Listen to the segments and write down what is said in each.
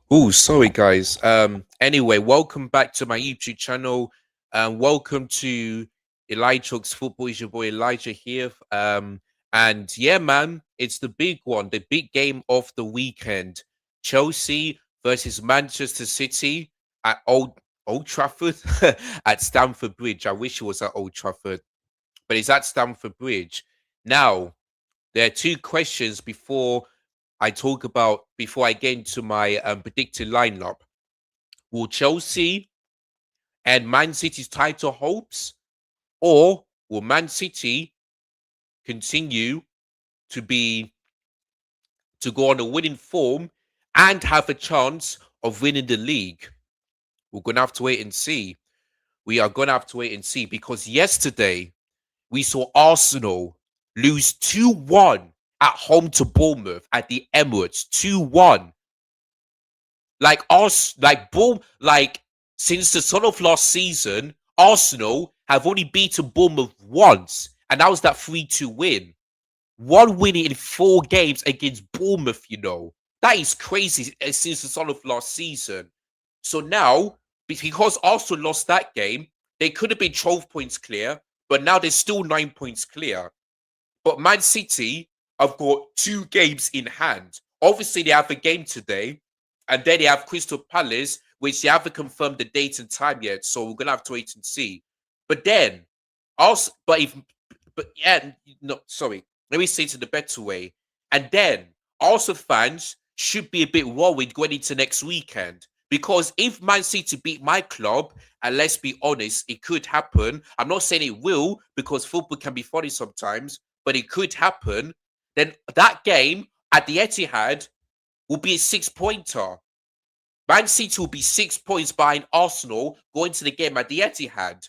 Oh, sorry guys. Anyway, welcome back to my YouTube channel. Welcome to Elijah's Football. Is your boy Elijah here. And yeah, man, it's the big one, the big game of the weekend. Chelsea versus Manchester City at Old Trafford at Stamford Bridge. I wish it was at Old Trafford, but it's at Stamford Bridge. Now, there are two questions before I get into my predicted lineup. Will Chelsea and Man City's title hopes, or will Man City continue to be to go on a winning form and have a chance of winning the league? We're gonna have to wait and see. We are gonna have to wait and see because yesterday we saw Arsenal lose 2-1 at home to Bournemouth at the Emirates. 2-1. Like us, like boom, like since the start of last season, Arsenal have only beaten Bournemouth once, and that was that 3-2 win. One win in 4 games against Bournemouth, That is crazy since the start of last season. So now, because Arsenal lost that game, they could have been 12 points clear, but now they're still 9 points clear. But Man City have got 2 games in hand. Obviously, they have a game today, and then they have Crystal Palace, which they haven't confirmed the date and time yet. So we're gonna have to wait and see. But then, also, but yeah, no, sorry. Let me say it in the better way. And then, also fans should be a bit worried going into next weekend because if Man City beat my club, and let's be honest, it could happen. I'm not saying it will because football can be funny sometimes, but it could happen. Then that game at the Etihad will be a 6 pointer. Man City will be 6 points behind Arsenal going to the game at the Etihad.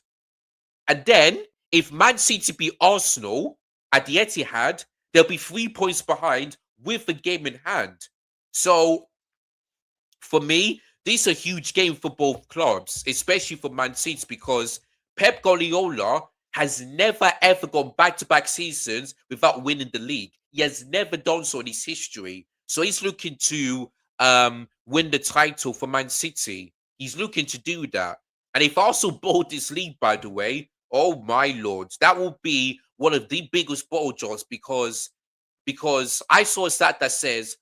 And then if Man City beat Arsenal at the Etihad, they'll be 3 points behind with the game in hand. So for me, this is a huge game for both clubs, especially for Man City, because Pep Guardiola has never ever gone back-to-back seasons without winning the league. He has never done so in his history. So he's looking to win the title for Man City. He's looking to do that. And if Arsenal bought this league, by the way, oh my lord, that will be one of the biggest bottle jars because I saw a stat that says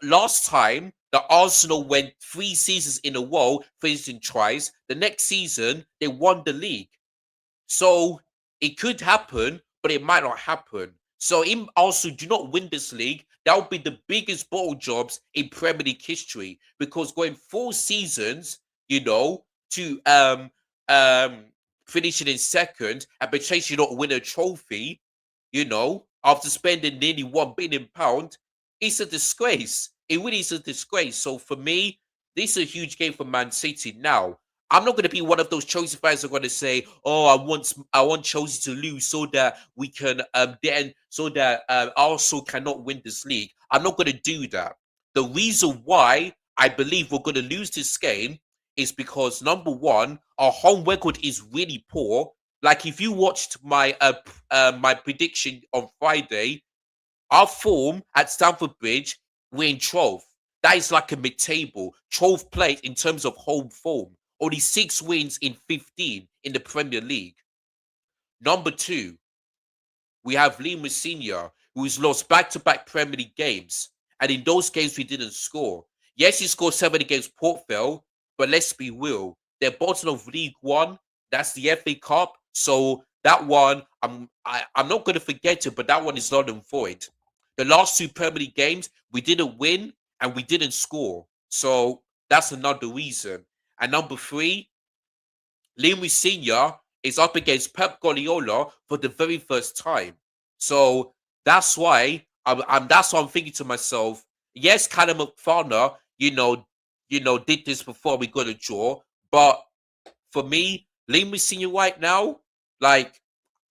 last time the Arsenal went 3 seasons in a row, finishing twice. The next season they won the league. So it could happen, but it might not happen. So if Arsenal do not win this league, that would be the biggest bottle jobs in Premier League history. Because going 4 seasons, to finishing in second and potentially not win a trophy, after spending nearly £1 billion, it's a disgrace. It really is a disgrace. So for me, this is a huge game for Man City. Now, I'm not going to be one of those Chelsea fans who are going to say, "Oh, I want Chelsea to lose so that we can so that Arsenal cannot win this league." I'm not going to do that. The reason why I believe we're going to lose this game is because number one, our home record is really poor. Like if you watched my prediction on Friday, our form at Stamford Bridge, we're in 12th. That is like a mid-table, 12th place in terms of home form. Only 6 wins in 15 in the Premier League. Number two, we have Liam Senior, who has lost back-to-back Premier League games. And in those games, we didn't score. Yes, he scored 7 against Port Vale, but let's be real. They're bottom of League One. That's the FA Cup. So that one, I'm not going to forget it, but that one is not and void. The last 2 Premier League games, we didn't win and we didn't score. So that's another reason. And number three, Liam Senior is up against Pep Guardiola for the very first time. So that's why I'm thinking to myself, yes, Callum McFarner, did this before we got a draw. But for me, Liam Senior right now, like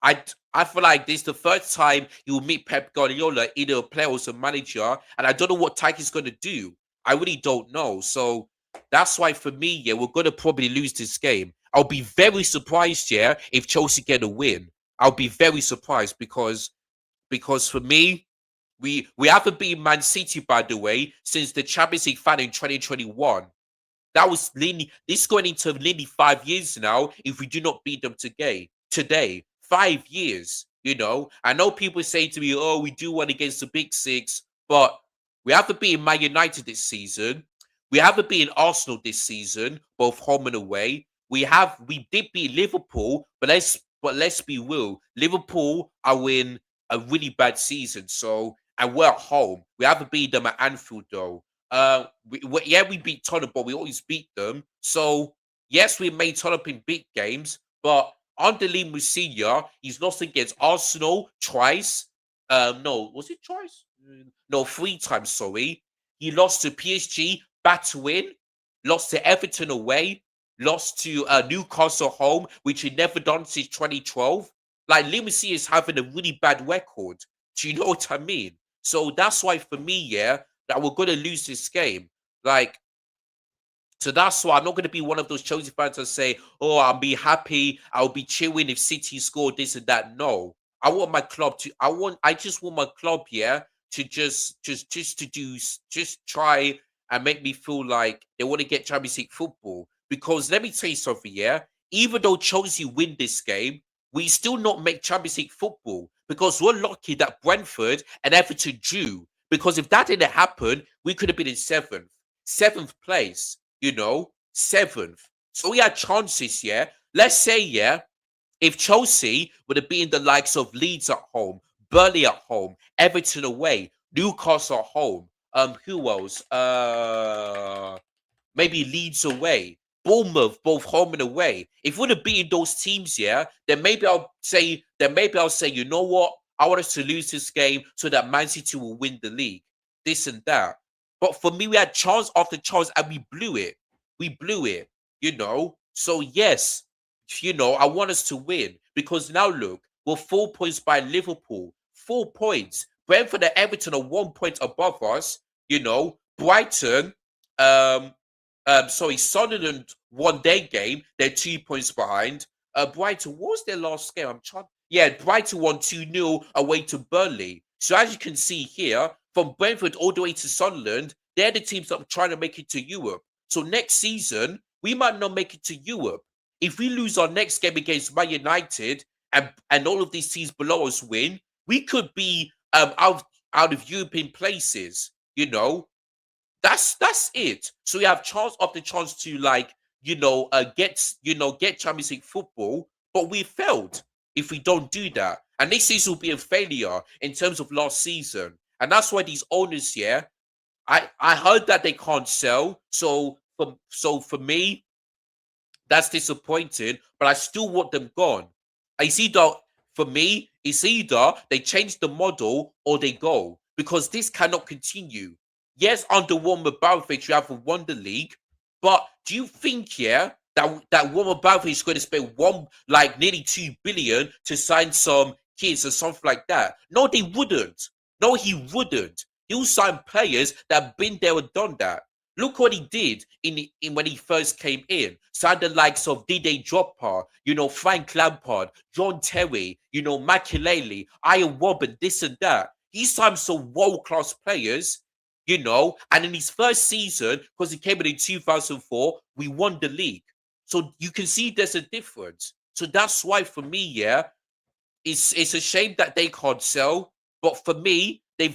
I I feel like this is the first time he will meet Pep Guardiola, either a player or a manager, and I don't know what Tyke's going to do. I really don't know. So that's why for me, yeah, we're going to probably lose this game. I'll be very surprised, yeah, if Chelsea get a win. I'll be very surprised because for me, We haven't beaten Man City, by the way, since the Champions League final in 2021. That was nearly this going into nearly 5 years now. If we do not beat them today, 5 years. I know people say to me, "Oh, we do one against the Big Six," but we haven't beaten Man United this season. We haven't beaten Arsenal this season, both home and away. We did beat Liverpool, but let's be real. Liverpool are in a really bad season, and we're at home. We haven't beat them at Anfield though. Yeah, we beat Tottenham, but we always beat them. So yes, we made Tottenham in big games, but under Lee Musiala, he's lost against Arsenal twice. No, was it twice? No, 3 times. Sorry, he lost to PSG back to win, lost to Everton away, lost to Newcastle home, which he never done since 2012. Like Lee Musiala is having a really bad record. Do you know what I mean? So that's why for me, yeah, that we're gonna lose this game. Like, so that's why I'm not gonna be one of those Chelsea fans that say, "Oh, I'll be happy, I'll be cheering if City score this and that." No, I want my club to. I just want my club, yeah, to just to do, just try and make me feel like they want to get Champions League football. Because let me tell you something, yeah. Even though Chelsea win this game, we still not make Champions League football because we're lucky that Brentford and Everton drew. Because if that didn't happen, we could have been in seventh place, seventh. So we had chances, yeah. Let's say, yeah, if Chelsea would have been the likes of Leeds at home, Burnley at home, Everton away, Newcastle at home, who else? Maybe Leeds away, Bournemouth, both home and away. If we would have beaten those teams, yeah, then maybe I'll say, you know what? I want us to lose this game so that Man City will win the league. This and that. But for me, we had chance after chance and we blew it. We blew it. So yes, I want us to win because now look, we're 4 points by Liverpool. 4 points. Brentford and Everton are 1 point above us. Brighton, um, sorry, Sunderland won their game. They're 2 points behind. Brighton, what was their last game? I'm trying. Yeah, Brighton won 2-0 away to Burnley. So as you can see here, from Brentford all the way to Sunderland, they're the teams that are trying to make it to Europe. So next season, we might not make it to Europe. If we lose our next game against Man United and all of these teams below us win, we could be out of European places. That's it. So we have chance after chance to get Champions League football, but we failed if we don't do that. And this season will be a failure in terms of last season. And that's why these owners here, I heard that they can't sell. So for me, that's disappointing, but I still want them gone. For me, it's either they change the model or they go because this cannot continue. Yes, under Warren Buffett, you have won the league, but do you think, yeah, that Warren Buffett is going to spend nearly 2 billion to sign some kids or something like that? No, they wouldn't. No, he wouldn't. He'll sign players that have been there and done that. Look what he did in when he first came in. Signed the likes of Didier Drogba, Frank Lampard, John Terry, Makelele, Ian Robben, this and that. He signed some world-class players, and in his first season, because he came in 2004, we won the league. So you can see there's a difference. So that's why for me, yeah, it's a shame that they can't sell. But for me, they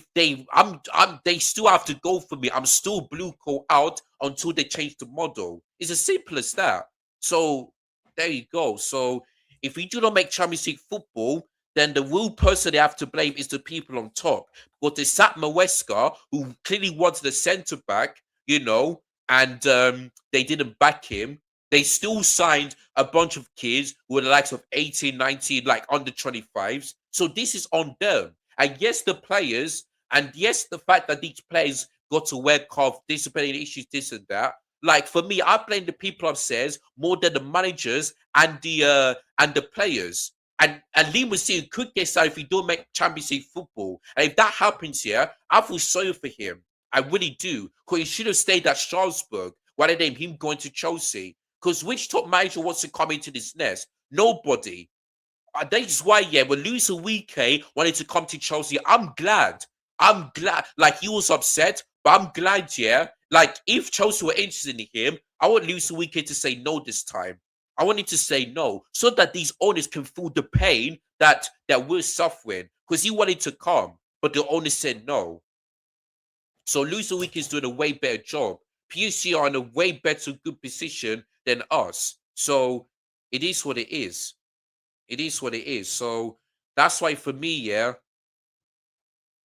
still have to go for me. I'm still blue call out until they change the model. It's as simple as that. So there you go. So if we do not make Champions League football, then the real person they have to blame is the people on top. Because the Sat Maweska, who clearly wanted a centre back, and they didn't back him. They still signed a bunch of kids who were the likes of 18, 19, like under 25s. So this is on them. And yes, the players, and yes, the fact that these players got to wear cuff, disciplinary issues, this and that. Like for me, I blame the people upstairs more than the managers and the players. And Lee Musiala could get signed if he don't make Champions League football. And if that happens here, I feel sorry for him. I really do. Because he should have stayed at Strasbourg rather than him going to Chelsea. Because which top manager wants to come into this nest? Nobody. That is why, yeah, when Luis Enrique wanted to come to Chelsea, I'm glad. I'm glad, like, he was upset, but I'm glad, yeah. Like, if Chelsea were interested in him, I want Luis Enrique to say no this time. I want him to say no so that these owners can feel the pain that we're suffering. Because he wanted to come, but the owner said no. So Luis Enrique is doing a way better job. PSG are in a way better good position than us. So it is what it is. It is what it is. So that's why for me, yeah,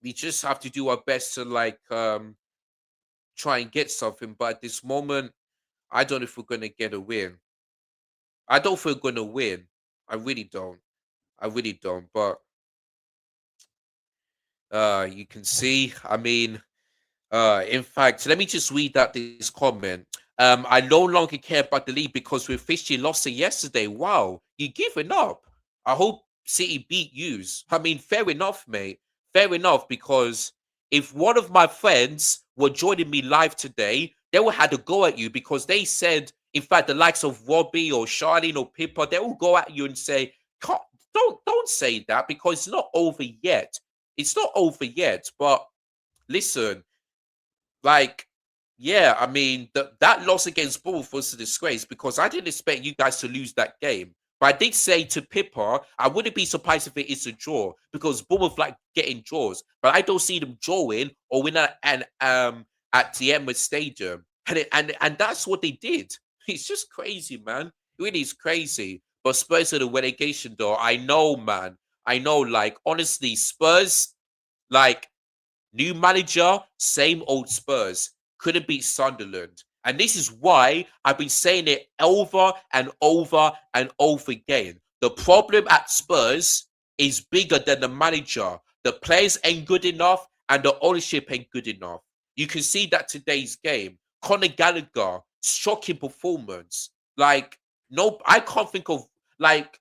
we just have to do our best to like try and get something. But at this moment, I don't know if we're gonna get a win. I don't think we're gonna win. I really don't. I really don't. But you can see, I mean, in fact, let me just read out this comment. I no longer care about the league because we officially lost it yesterday. Wow, you giving up. I hope City beat yous. I mean, fair enough, mate. Fair enough, because if one of my friends were joining me live today, they would have to go at you because they said, in fact, the likes of Robbie or Charlene or Pippa, they will go at you and say, "Can't- don't say that because it's not over yet. It's not over yet." But listen, like, yeah, I mean, that loss against Bournemouth was a disgrace because I didn't expect you guys to lose that game. But I did say to Pippa, I wouldn't be surprised if it is a draw because Bournemouth like getting draws, but I don't see them drawing or winning at the Emirates Stadium, and that's what they did. It's just crazy, man. It really is crazy. But Spurs are the relegation door. I know, man. I know. Like, honestly, Spurs, like, new manager, same old Spurs. Couldn't beat Sunderland. And this is why I've been saying it over and over and over again. The problem at Spurs is bigger than the manager. The players ain't good enough and the ownership ain't good enough. You can see that today's game. Conor Gallagher, shocking performance. Like, no, I can't think of like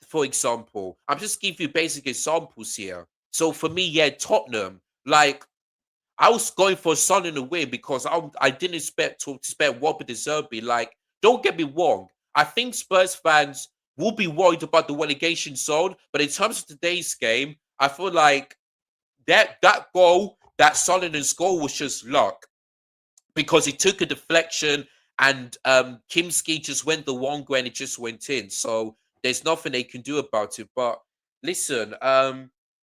for example, I'm just giving you basic examples here. So for me, yeah, Tottenham, like I was going for Son in the win because I didn't expect Robert De Zerbi. Like, don't get me wrong, I think Spurs fans will be worried about the relegation zone, but in terms of today's game, I feel like that goal, that Son goal was just luck because he took a deflection and Kimski just went the wrong way and it just went in. So there's nothing they can do about it. But listen,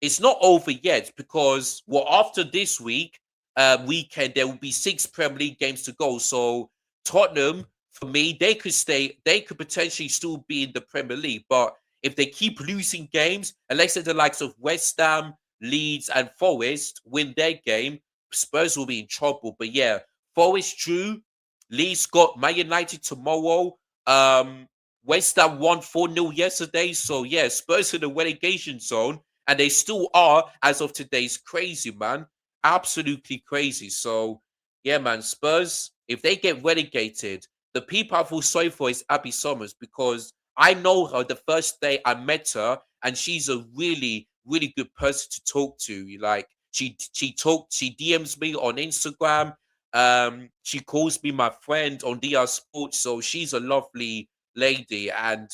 it's not over yet because well, after this weekend, there will be 6 Premier League games to go. So Tottenham, for me, they could potentially still be in the Premier League. But if they keep losing games, unless the likes of West Ham, Leeds, and Forest win their game, Spurs will be in trouble. But yeah, Forest drew. Leeds got Man United tomorrow. West Ham won 4-0 yesterday. So, yeah, Spurs in the relegation zone. And they still are, as of today's crazy, man. Absolutely crazy. So, yeah, man, Spurs, if they get relegated, the people I feel sorry for is Abby Summers because I know her the first day I met her, and she's a really, really good person to talk to. Like, she DMs me on Instagram. She calls me my friend on DR Sports, so she's a lovely lady, and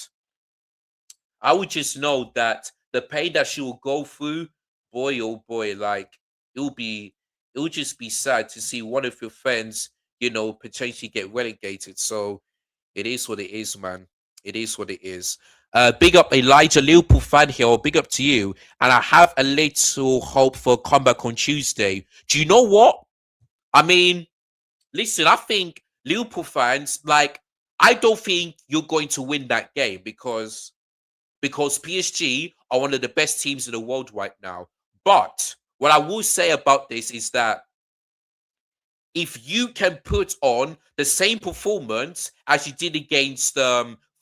I would just know that the pain that she will go through, boy, oh boy, like it'll be, it'll just be sad to see one of your friends, potentially get relegated. So it is what it is, man. It is what it is. Big up Elijah, Liverpool fan here. Big up to you. And I have a little hope for a comeback on Tuesday. Do you know what? I mean, listen, I think Liverpool fans, like, I don't think you're going to win that game because PSG are one of the best teams in the world right now. But what I will say about this is that if you can put on the same performance as you did against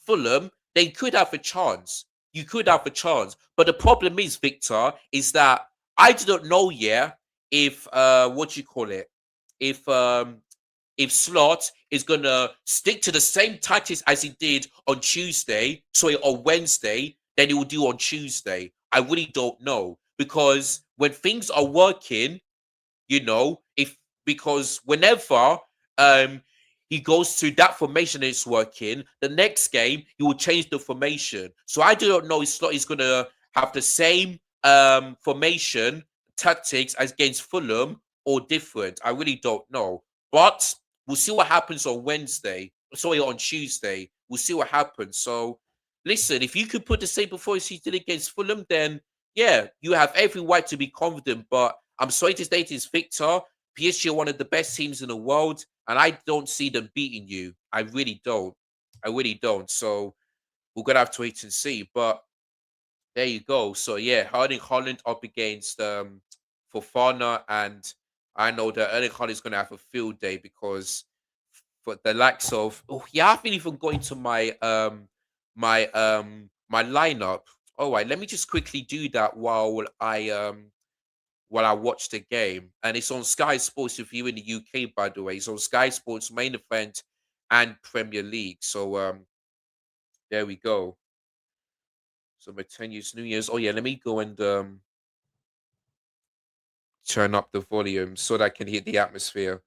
Fulham, they could have a chance. You could have a chance. But the problem is, Victor, is that I do not know yet if what you call it, if Slot is gonna stick to the same tactics as he did on Tuesday, sorry, on Wednesday, than he will do on Tuesday. I really don't know because when things are working, if because whenever um he goes to that formation and it's working, the next game he will change the formation. So I do not know if Slot is gonna have the same formation tactics against Fulham or different? I really don't know. But we'll see what happens on Wednesday. Sorry, on Tuesday. We'll see what happens. So listen, if you could put the same performance you did against Fulham, then yeah, you have every right to be confident. But I'm sorry to state this, Victor. PSG are one of the best teams in the world, and I don't see them beating you. I really don't. I really don't. So we're gonna have to wait and see. But there you go. So yeah, Erling Holland up against Fofana, and I know that Erling Holland is gonna have a field day because for the likes of I haven't even got into my lineup. All right, let me just quickly do that while I watch the game. And it's on Sky Sports if you're in the UK, by the way. It's on Sky Sports main event and Premier League. So there we go. So my 10 years, New Year's. Oh yeah, let me go and turn up the volume so that I can hear the atmosphere.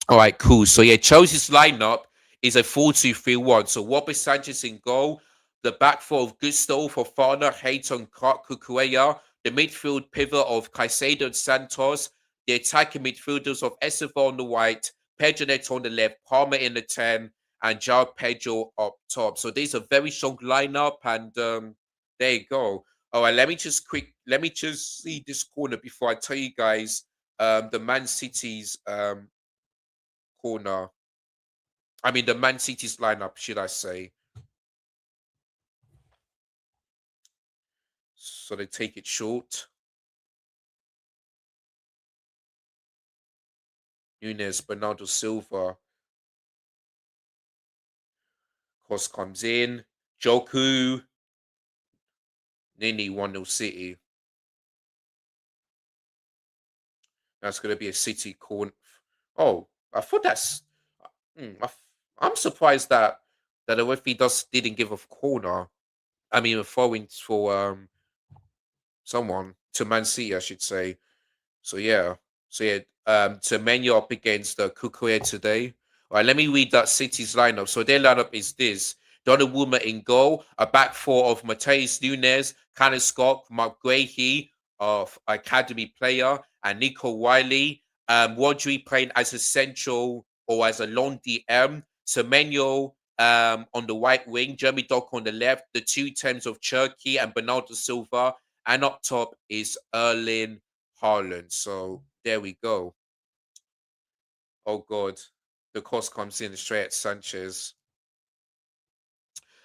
All right, cool. So yeah, Chelsea's lineup is a 4-2-3-1. So Robert Sanchez in goal, the back four of Gusto, Fofana, Hayton, Kukueya, the midfield pivot of Caicedo and Santos, the attacking midfielders of Estevao on the right, Pedro Neto on the left, Palmer in the 10, and João Pedro up top. So there's a very strong lineup, and there you go. All right, let me just see this corner before I tell you guys the Man City's corner. I mean, the Man City's lineup, should I say. So they take it short. Nunes, Bernardo Silva. Cross comes in. Joku. Nini 1-0 City. That's going to be a City corner. Oh, I thought that's. I'm surprised that the referee didn't give a corner. I mean, a throwing for someone to Man City, I should say. So yeah, so Menu up against Kukuya today. All right, let me read that City's lineup. So their lineup is this: Donnarumma in goal, a back four of Mateus Nunes, Cannon Scott, Mark Guehi of academy player, and Nico Wiley. Rodri playing as a central or as a long DM. Semenyo on the right wing, Jeremy Dock on the left, the two Thames of Turkey and Bernardo Silva, and up top is Erling Haaland. So there we go. Oh God, the cross comes in straight at Sanchez.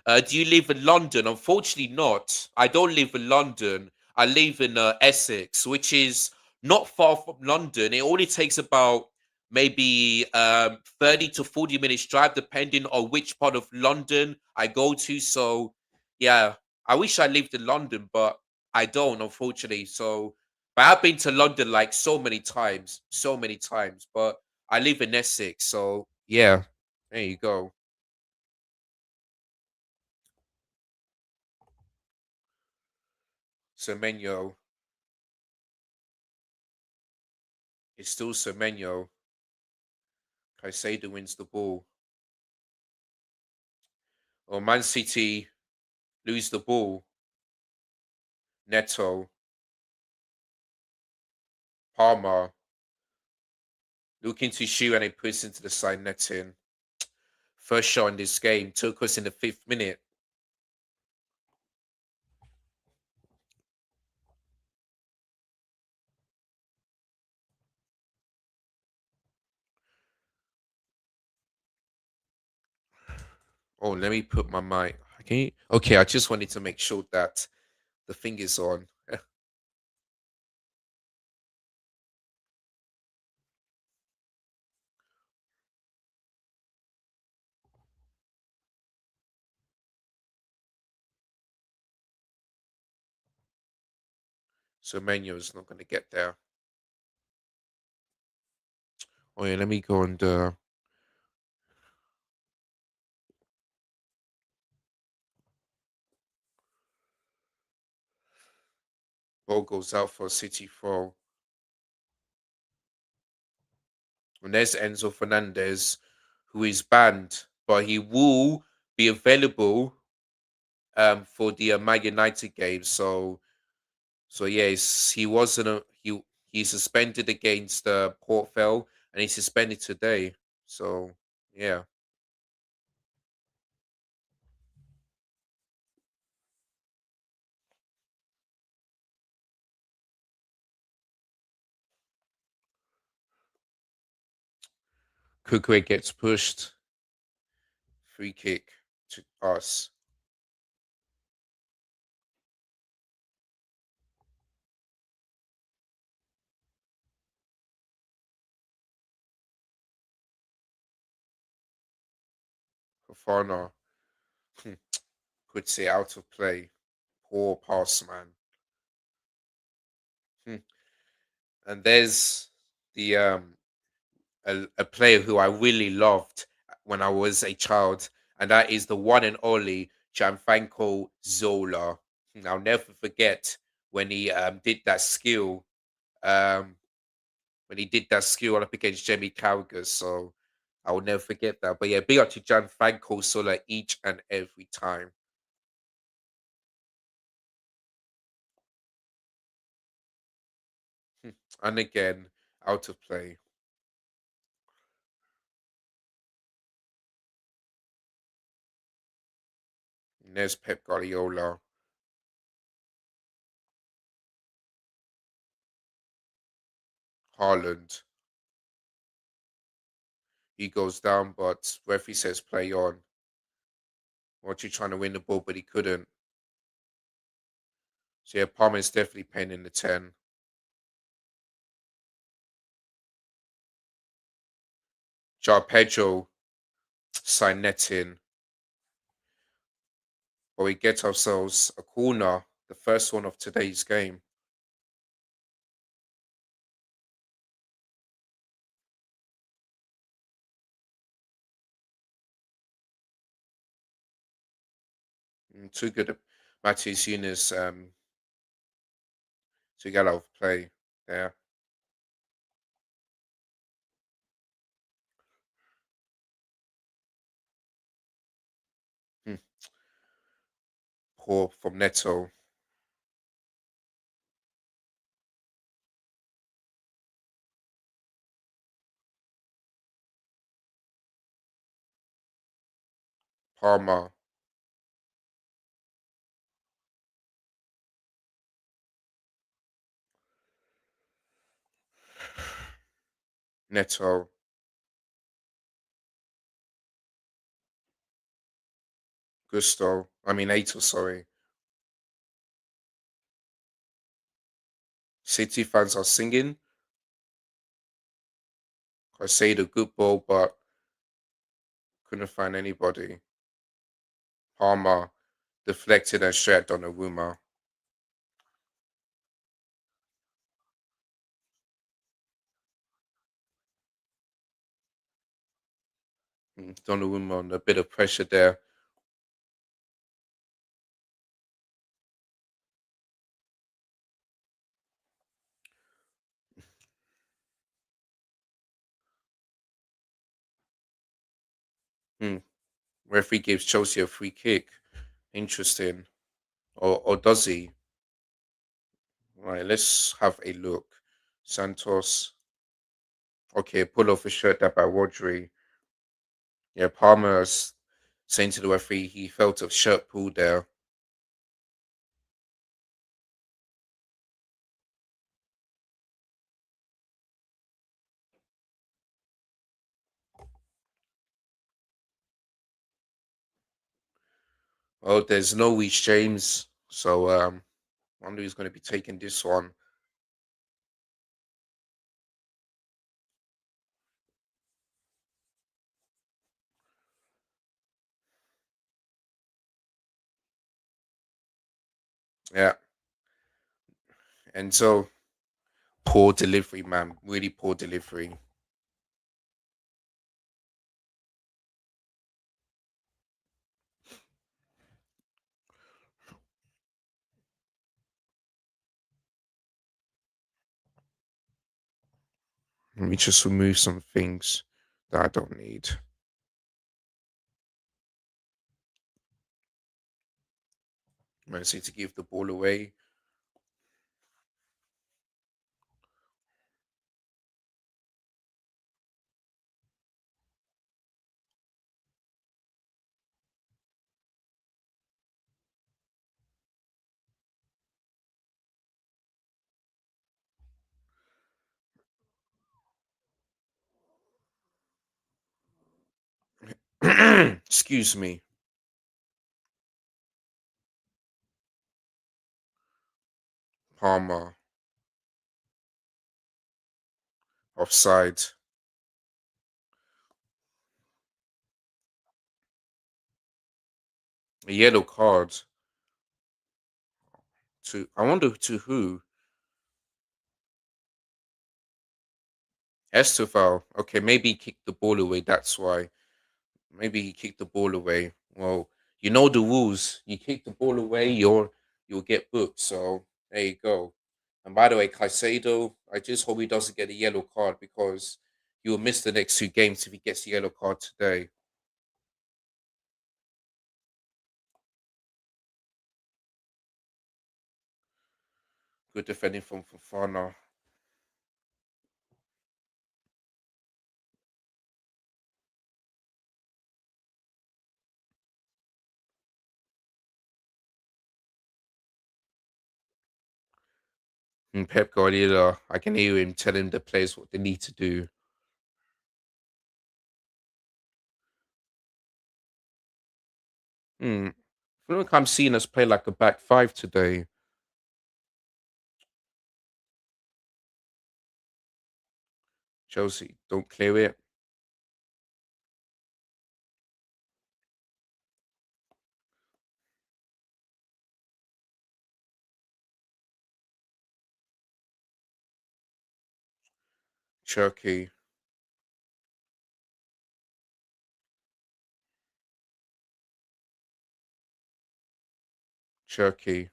Do you live in London? Unfortunately, not. I don't live in London. I live in Essex, which is not far from London. It only takes about maybe 30 to 40 minutes drive, depending on which part of London I go to. So, yeah, I wish I lived in London, but I don't, unfortunately. So, but I've been to London like so many times. But I live in Essex, so yeah, there you go. Semenyo. It's still Semenyo. Caicedo wins the ball. Or Man City lose the ball. Neto, Palmer, looking to shoot and it puts into the side netting. First shot in this game took us in the 5th minute. Oh, let me put my mic. Okay, I just wanted to make sure that the thing is on. So Menu is not going to get there. Oh yeah, let me go and ball goes out for a City throw. And there's Enzo Fernandez, who is banned, but he will be available for the Man United game. So So yeah, he wasn't he suspended against Port Vale, and he's suspended today. So yeah, Kukwe gets pushed, free kick to us. Fofana puts it out of play. Poor pass, man. Hmm. And there's the a player who I really loved when I was a child, and that is the one and only Gianfranco Zola. I'll never forget when he did that skill. Um, when he did that skill up against Jamie Carragher. So I will never forget that. But yeah, big up to Gianfranco Zola each and every time. And again, out of play. There's Pep Guardiola, Haaland. He goes down, but referee says play on. What you trying to win the ball, but he couldn't. So yeah, Palmer's definitely paying in the 10. Jar Pedro sign netting, but we get ourselves a corner, the first one of today's game. Too good at Matheus Yunus to get out of play there. Hmm, Poor from Neto. Palmer, Neto, Gusto. I mean, Ato, sorry. City fans are singing. I say the good ball, but couldn't find anybody. Palmer deflected and straight at Donnarumma. Donnarumma under a bit of pressure there. Hmm. Referee gives Chelsea a free kick. Interesting. Or does he? Right, let's have a look. Santos. Okay, pull off a shirt that by Rodri. Yeah, Palmer's saying to the referee he felt a shirt pull there. Oh, there's no Reece James. So I wonder who's going to be taking this one. Yeah. And so poor delivery, man. Really poor delivery. Let me just remove some things that I don't need. Man City to give the ball away. Excuse me. Palmer offside. A yellow card to. I wonder to who. Estevao. Okay, maybe he kicked the ball away. That's why. Maybe he kicked the ball away. Well, you know the rules. You kick the ball away, you'll get booked. So there you go. And by the way, Caicedo, I just hope he doesn't get a yellow card because he will miss the next two games if he gets a yellow card today. Good defending from Fofana. And Pep Guardiola, I can hear him telling the players what they need to do. Hmm. I feel like I'm seeing us play like a back five today. Chelsea, don't clear it. Turkey, Turkey.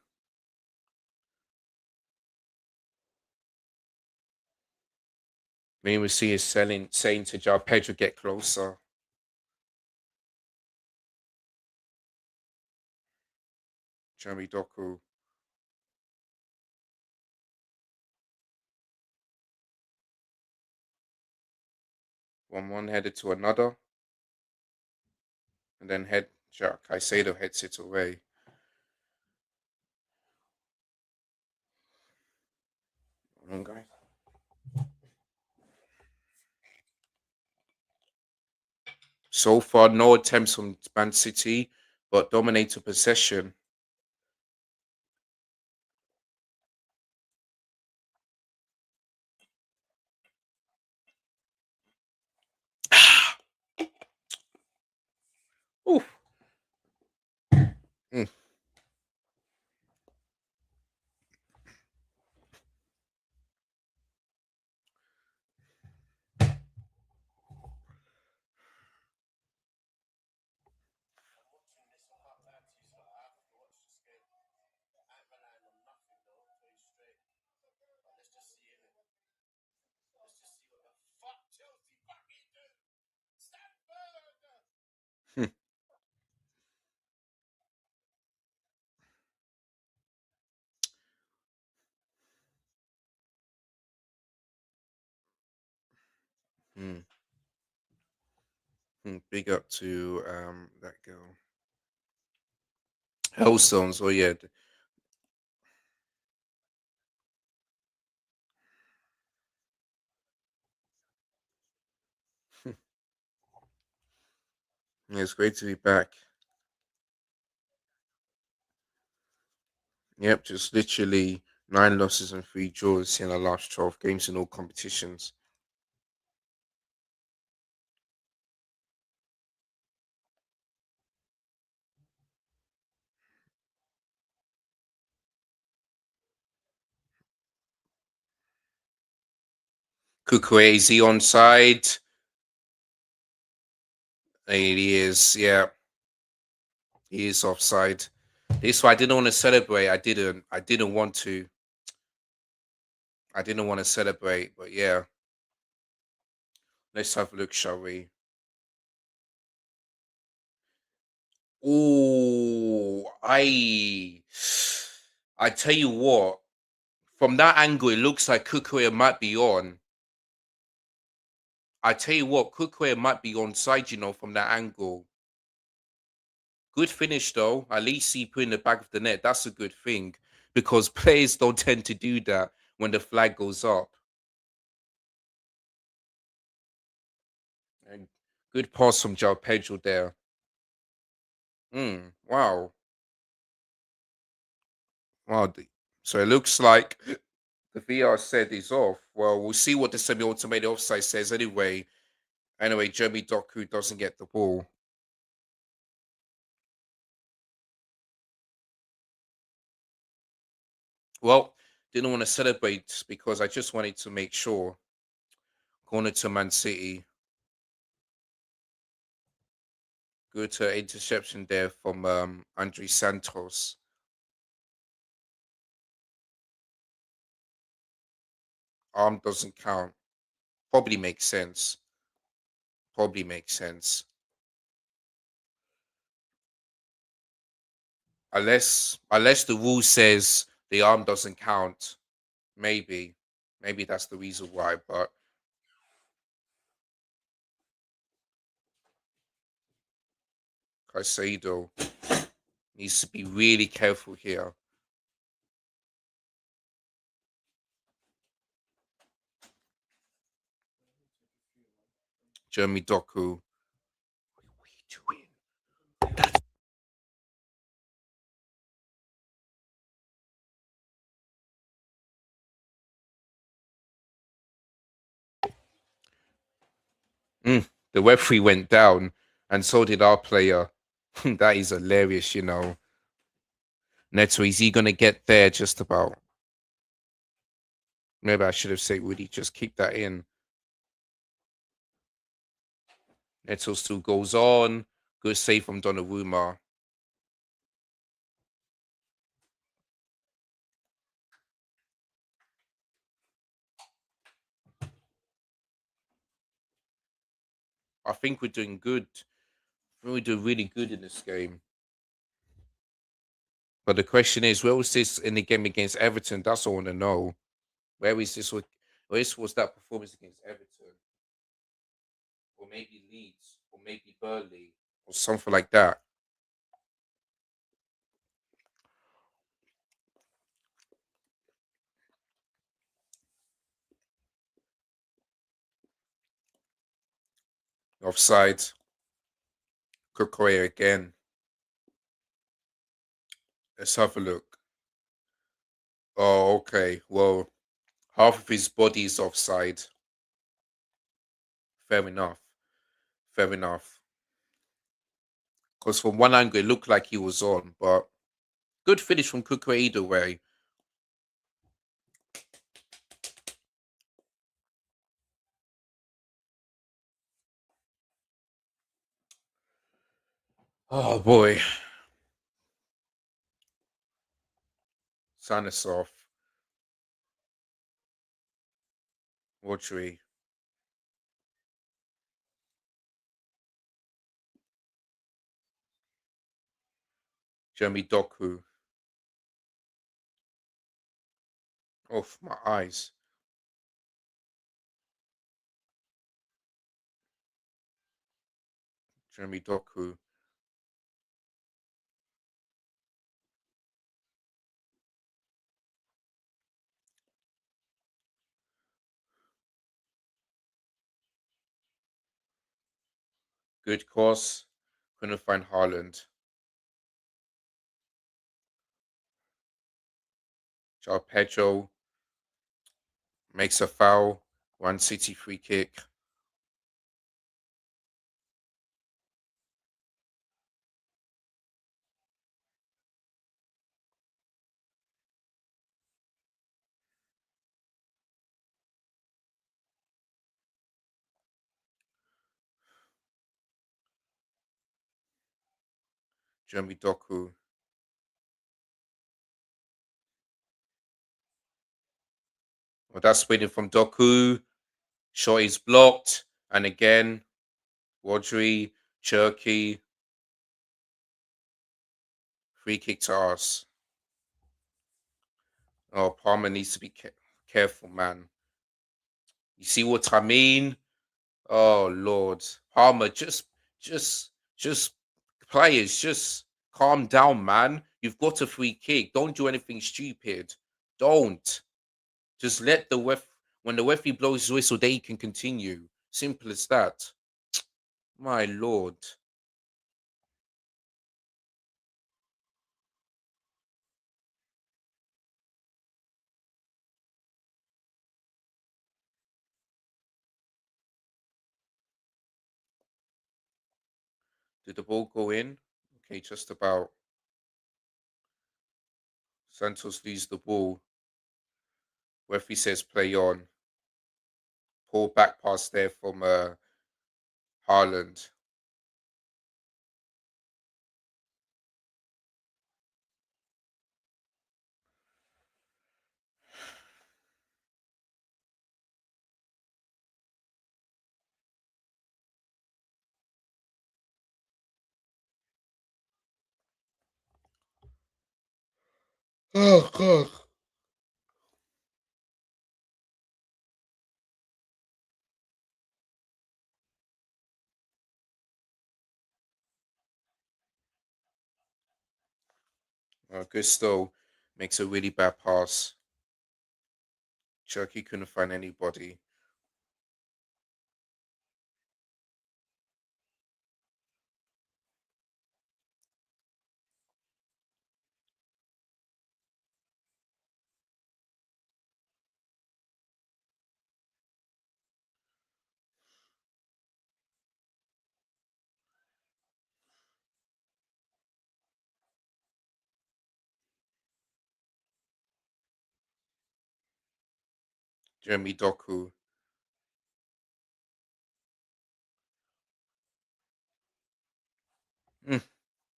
Me we see is saying to Joao Pedro get closer. Jeremy Doku. 1-1 headed to another. And then Caicedo heads it away. Okay. So far, no attempts from Man City, but dominator possession. Ooh. Mm, mm, mm, Big up to that girl. Hellstones. Oh yeah. Yeah, it's great to be back. Yep, just literally 9 losses and 3 draws in the last 12 games in all competitions. Kukwezi on side. He is, yeah, he is offside. This why I didn't want to celebrate. I didn't want to. I didn't want to celebrate, but yeah, let's have a look, shall we? Oh, I tell you what. From that angle, it looks like Kukuya might be on. I tell you what, Kukuya might be on side. From that angle. Good finish though. At least he put in the back of the net. That's a good thing because players don't tend to do that when the flag goes up. And good pass from João Pedro there. Wow. Wow. So it looks like the VR set is off. Well, we'll see what the semi-automated offside says anyway. Anyway, Jeremy Doku doesn't get the ball. Well, didn't want to celebrate because I just wanted to make sure. Corner to Man City. Good interception there from Andre Santos. Arm doesn't count. Probably makes sense. Probably makes sense. Unless the rule says the arm doesn't count. Maybe. Maybe that's the reason why. But Caicedo needs to be really careful here. Jeremy Doku. What are you doing? The referee went down, and so did our player. That is hilarious. Neto, is he gonna get there just about? Maybe I should have said, would he just keep that in? Neto still goes on. Good save from Donnarumma. I think we're doing good. I think we're doing really good in this game. But the question is, where was this in the game against Everton? That's all I want to know. Where is this? Where was that performance against Everton? Or maybe Leeds? Or maybe Burnley? Or something like that. Offside. Kukoya again. Let's have a look. Oh, okay. Well, half of his body is offside. Fair enough. Fair enough. Because from one angle, it looked like he was on, but good finish from Kukoya either way. Oh boy. Sign us off. Watchery. Jeremy Doku. Off my eyes. Jeremy Doku. Good cross. Couldn't find Haaland. Joao Pedro makes a foul. One City free kick. Jeremy Doku. Well, that's waiting from Doku. Shot is blocked. And again, Rodri, Cherky, free kick to us. Oh, Palmer needs to be careful, man. You see what I mean? Oh Lord, Palmer, just players, just calm down, man. You've got a free kick. Don't do anything stupid. Don't. Just let the ref. When the referee blows his whistle, they can continue. Simple as that. My Lord. Did the ball go in? Okay, just about. Santos lose the ball. Referee says play on. Pull back pass there from Haaland. Oh god. Gusto makes a really bad pass. Chucky couldn't find anybody. Jeremy Doku. Mm.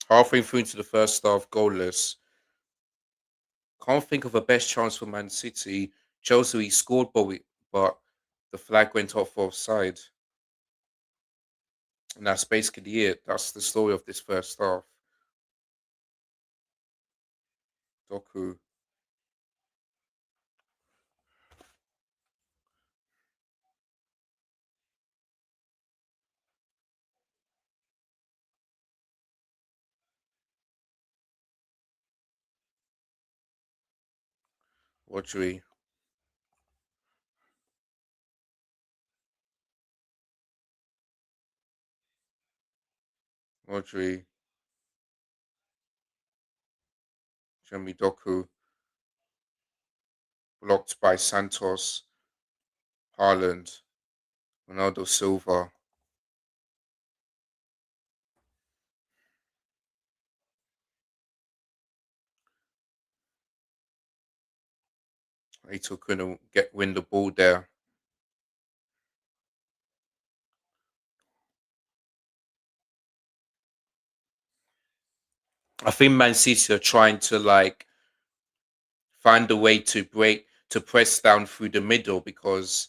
Halfway through into the first half, goalless. Can't think of a best chance for Man City. Chelsea scored, but the flag went off for offside. And that's basically it. That's the story of this first half. Doku, Rodri, Rodri, Jeremy Doku, blocked by Santos, Haaland, Ronaldo Silva. Aito couldn't win the ball there. I think Man City are trying to like find a way to press down through the middle because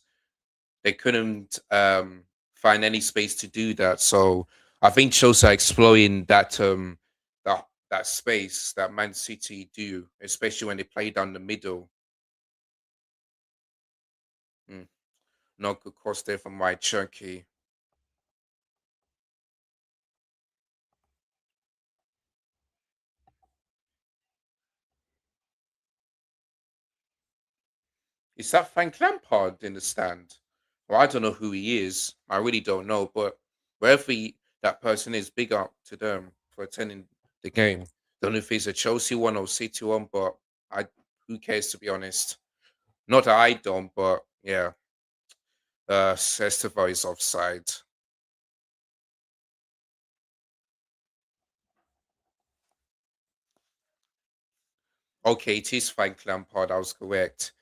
they couldn't find any space to do that. So I think Chelsea are exploring that space that Man City do, especially when they play down the middle. Mm, not good cross there from my Cherky. Is that Frank Lampard in the stand? Well, I don't know who he is. I really don't know, but that person is, big up to them for attending the game. Don't know if it's a Chelsea one or City one, but I who cares to be honest. Not that I don't, but yeah, Sestava is offside. Okay, it is Frank Lampard. I was correct.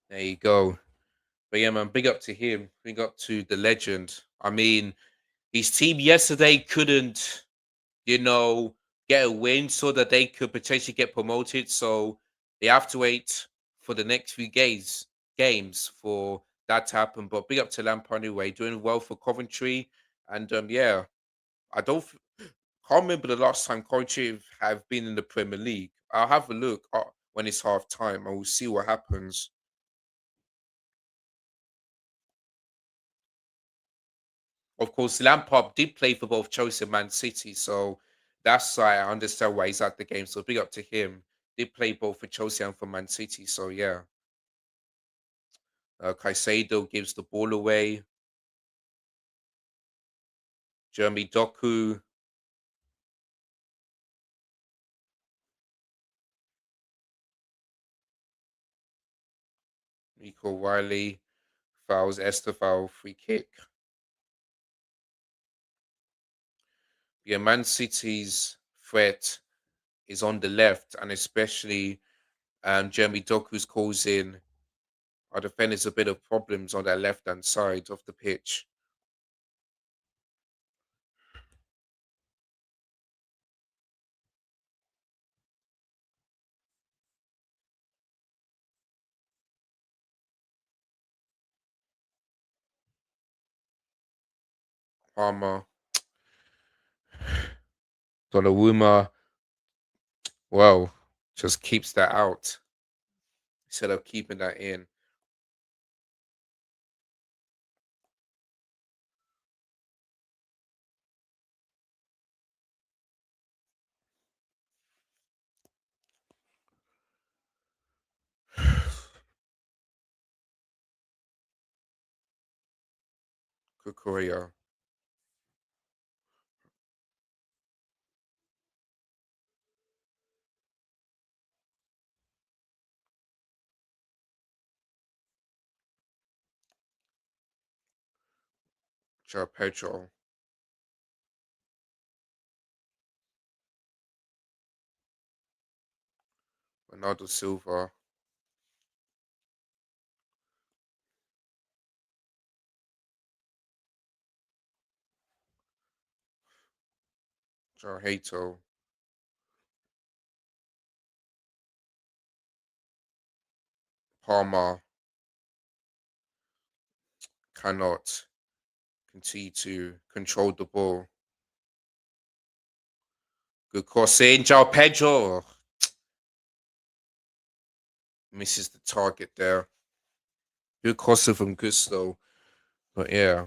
There you go. But yeah, man, big up to him. Big up to the legend. I mean, his team yesterday couldn't, you know, get a win so that they could potentially get promoted. So they have to wait for the next few games for that to happen. But big up to Lampard anyway, doing well for Coventry. And yeah, I don't can't remember the last time Coventry have been in the Premier League. I'll have a look when it's half time and we'll see what happens. Of course, Lampard did play for both Chelsea and Man City, so that's why I understand why he's at the game. So big up to him. Did play both for Chelsea and for Man City, so yeah. Caicedo gives the ball away. Jeremy Doku, Nico Riley fouls Estevao, free kick. Yeah, Man City's threat is on the left, and especially Jeremy Doku's causing our defenders a bit of problems on that left hand side of the pitch. Palmer, Donnarumma, well, just keeps that out instead of keeping that in. Kukurea, Joe Pedro, Ronaldo Silva, Joe Hato, Palmer cannot continue to control the ball. Good cross in, Joe Pedro misses the target there. Good crosser from Gusto, but yeah,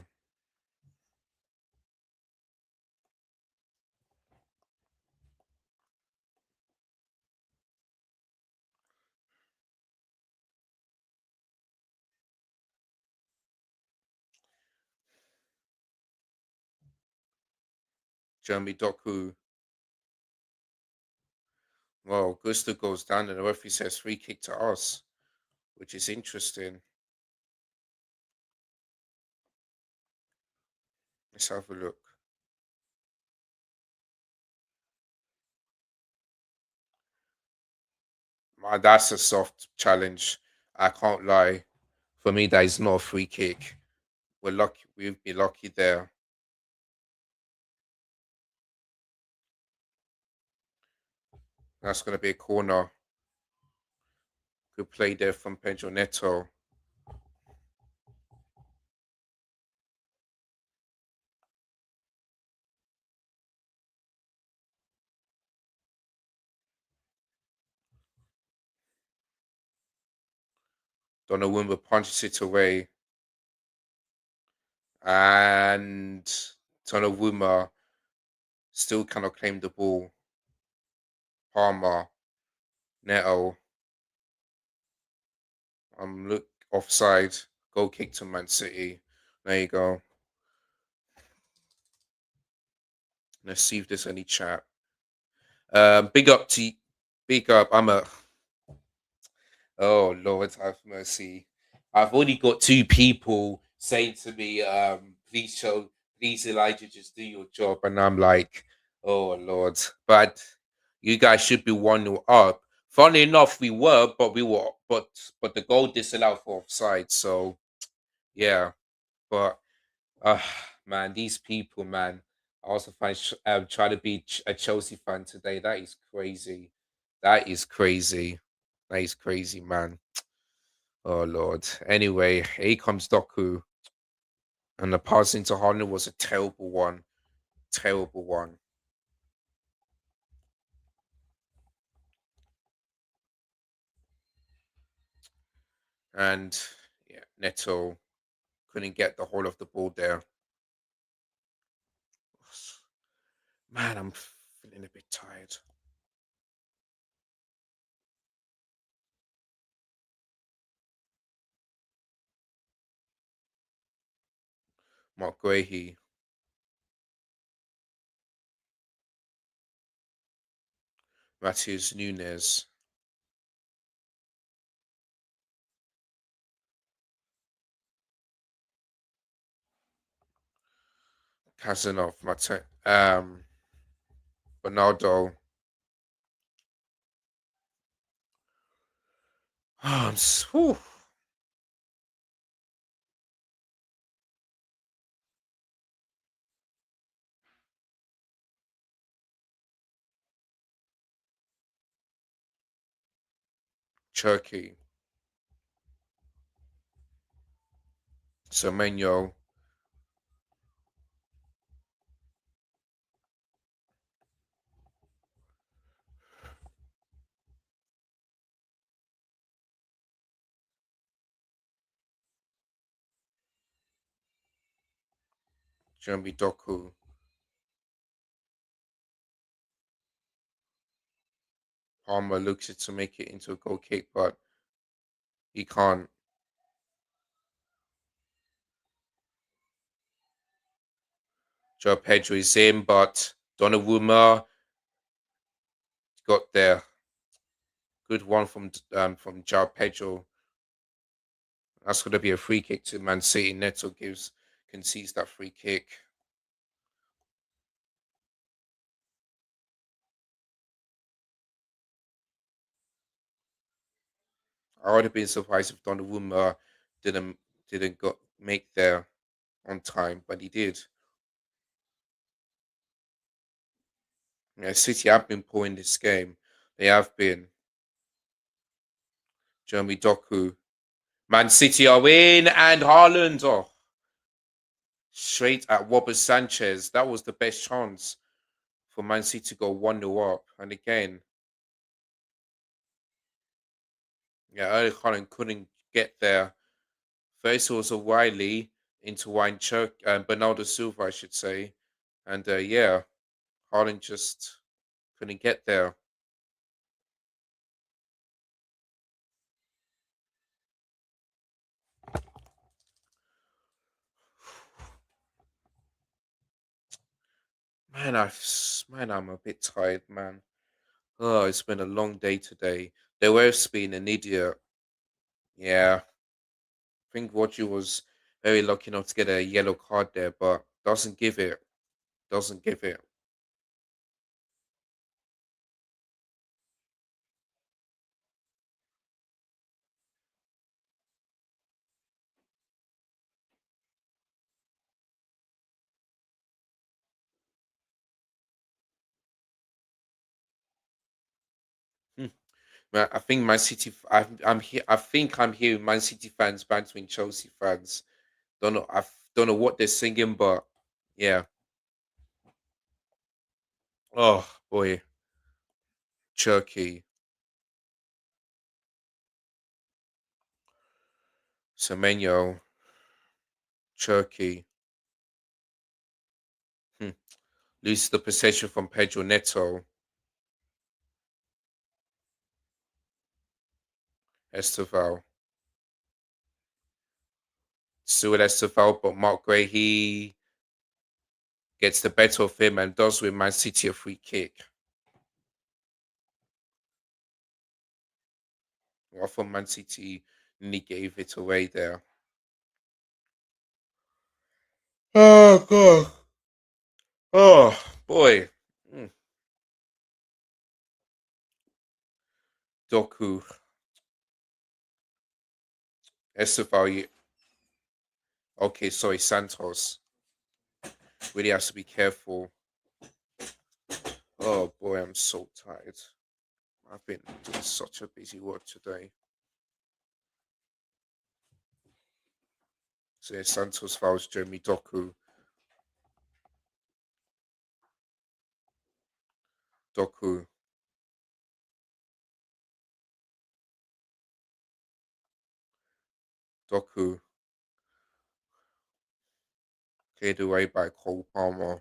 Jeremy Doku. Well, Gusto goes down and the referee says free kick to us, which is interesting. Let's have a look. Man, that's a soft challenge. I can't lie. For me, that is not a free kick. We're lucky. We'll be lucky there. That's going to be a corner. Good play there from Pedro Neto. Donnarumma punches it away. And Donnarumma still cannot claim the ball. Palmer, Neto. Look offside. Goal kick to Man City. There you go. Let's see if there's any chat. Big up to big up. I'm a Oh Lord have mercy. I've only got two people saying to me, please Elijah, just do your job. And I'm like, oh Lord. But you guys should be 1-0 up. Funny enough, we were, but the goal disallowed for offside. So yeah. But uh man, these people, man. I also find try to be a Chelsea fan today. That is crazy. That is crazy. That is crazy, man. Oh Lord. Anyway, here comes Doku, and the pass into Holland was a terrible one. Terrible one. And yeah, Neto couldn't get the whole of the ball there. Man, I'm feeling a bit tired. Mark Guehi, Matheus Nunes, Kazanov, Mate, Ronaldo. Whew. Turkey. Semenyo. Jeremy Doku. Palmer looks it to make it into a goal kick, but he can't. Joe Pedro is in, but Donnarumma got there. Good one from Joe Pedro. That's going to be a free kick to Man City. Neto concedes that free kick. I would have been surprised if Donnarumma didn't didn't go make there on time, but he did. Yeah, City have been poor in this game. They have been. Jeremy Doku. Man City are in, and Haaland. Oh, straight at Robert Sanchez. That was the best chance for Man City to go 1-0 up. And again, yeah, Erling Haaland couldn't get there. First it was O'Reilly into Bernardo Silva, I should say. And yeah, Haaland just couldn't get there. Man, I'm a bit tired, man. Oh, it's been a long day today. The ref's been an idiot. Yeah, I think Roger was very lucky enough to get a yellow card there, but doesn't give it. Doesn't give it. Hmm. Man, I think Man City. I'm here. I think I'm hearing Man City fans bantering Chelsea fans. Don't know. I don't know what they're singing, but yeah. Oh boy, Turkey, Semenyo, Turkey. Hmm. Loses the possession from Pedro Neto. Esteval. Still Esteval, but Mark Gray, he gets the better of him and does win Man City a free kick. Well, I thought Man City nearly gave it away there. Oh god. Oh boy. Mm. Doku. Esteval. Okay, sorry, Santos. Really has to be careful. Oh boy, I'm so tired. I've been doing such a busy work today. So yeah, Santos fouls Jeremy Doku. Doku. Doku. Cleared away by Cole Palmer.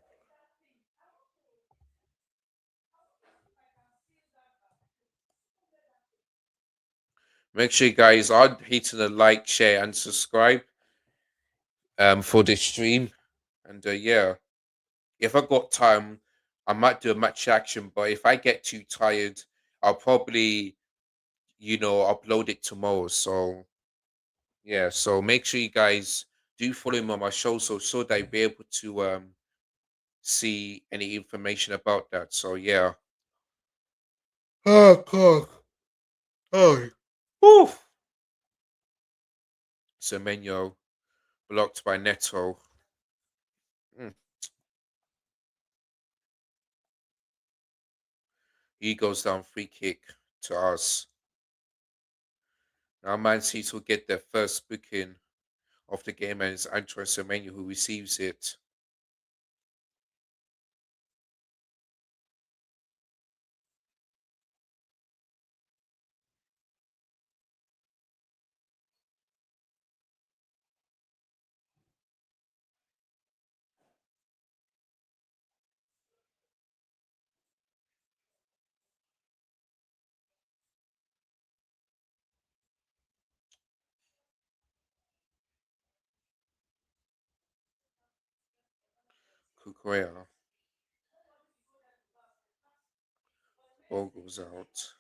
Make sure you guys are hitting the like, share, and subscribe for this stream. And yeah, if I got time, I might do a match action. But if I get too tired, I'll probably, upload it tomorrow. So yeah, so make sure you guys do follow me on my show so that you'll be able to see any information about that. So yeah. Oh God. Oh. Whew. Semenyo blocked by Neto. Mm. He goes down free kick to us. Now Man City will get their first booking of the game, and it's Antoine Semenyo who receives it. Kukurea. Ball goes out.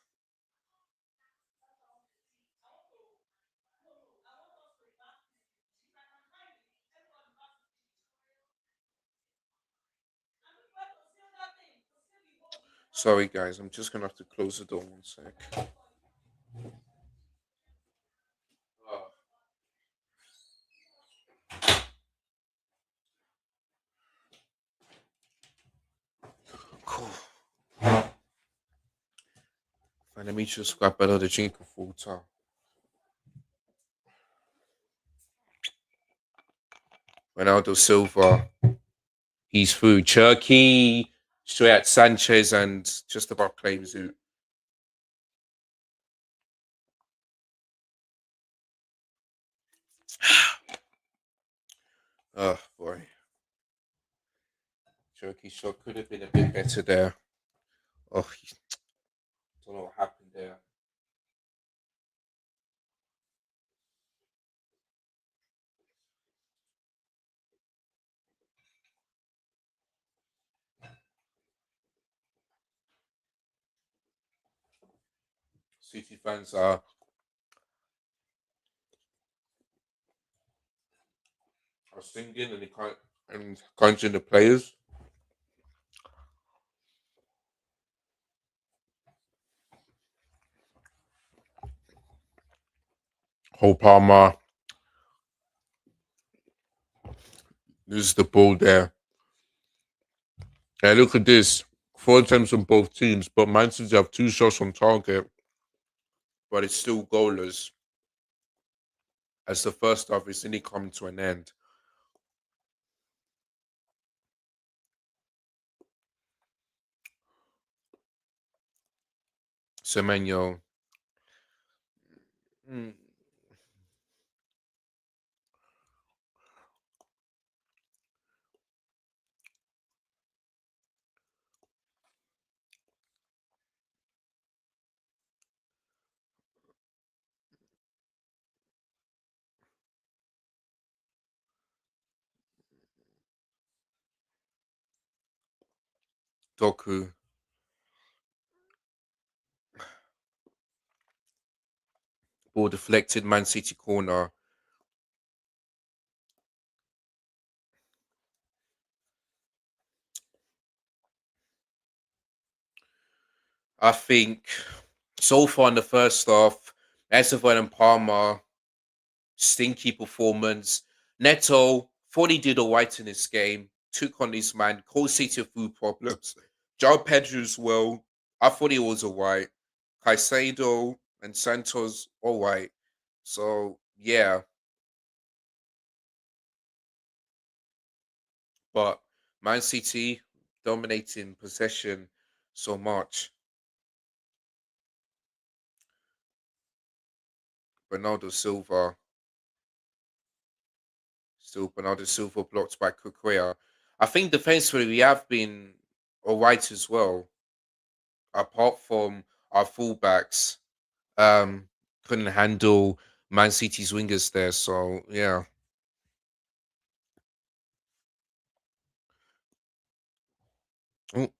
Sorry guys, I'm just gonna have to close the door one sec. Oh, cool. Fine, let me just grab another drink of water. Ronaldo Silva, he's through. Turkey, straight at Sanchez, and just about claims it. Oh boy, Turkey shot could have been a bit better there. Oh, don't know what happened there. City fans are singing and they can't and conjuring the players. Whole Palmer loses the ball there. And look at this. 4 attempts on both teams, but Man City have 2 shots on target, but it's still goalless as the first half is nearly coming to an end. Semenyo. Mm, Doku. Ball deflected, Man City corner. I think so far in the first half, Estevan and Palmer, stinky performance. Neto thought he did all right in this game, took on this man, caused City a few problems. João Pedro as well. I thought he was all right. Caicedo and Santos, all right. So, yeah, but Man City dominating possession so much. Bernardo Silva, still Bernardo Silva blocked by Kukurea. I think defensively we have been all right as well, apart from our fullbacks. Um, couldn't handle Man City's wingers there. So yeah, oh,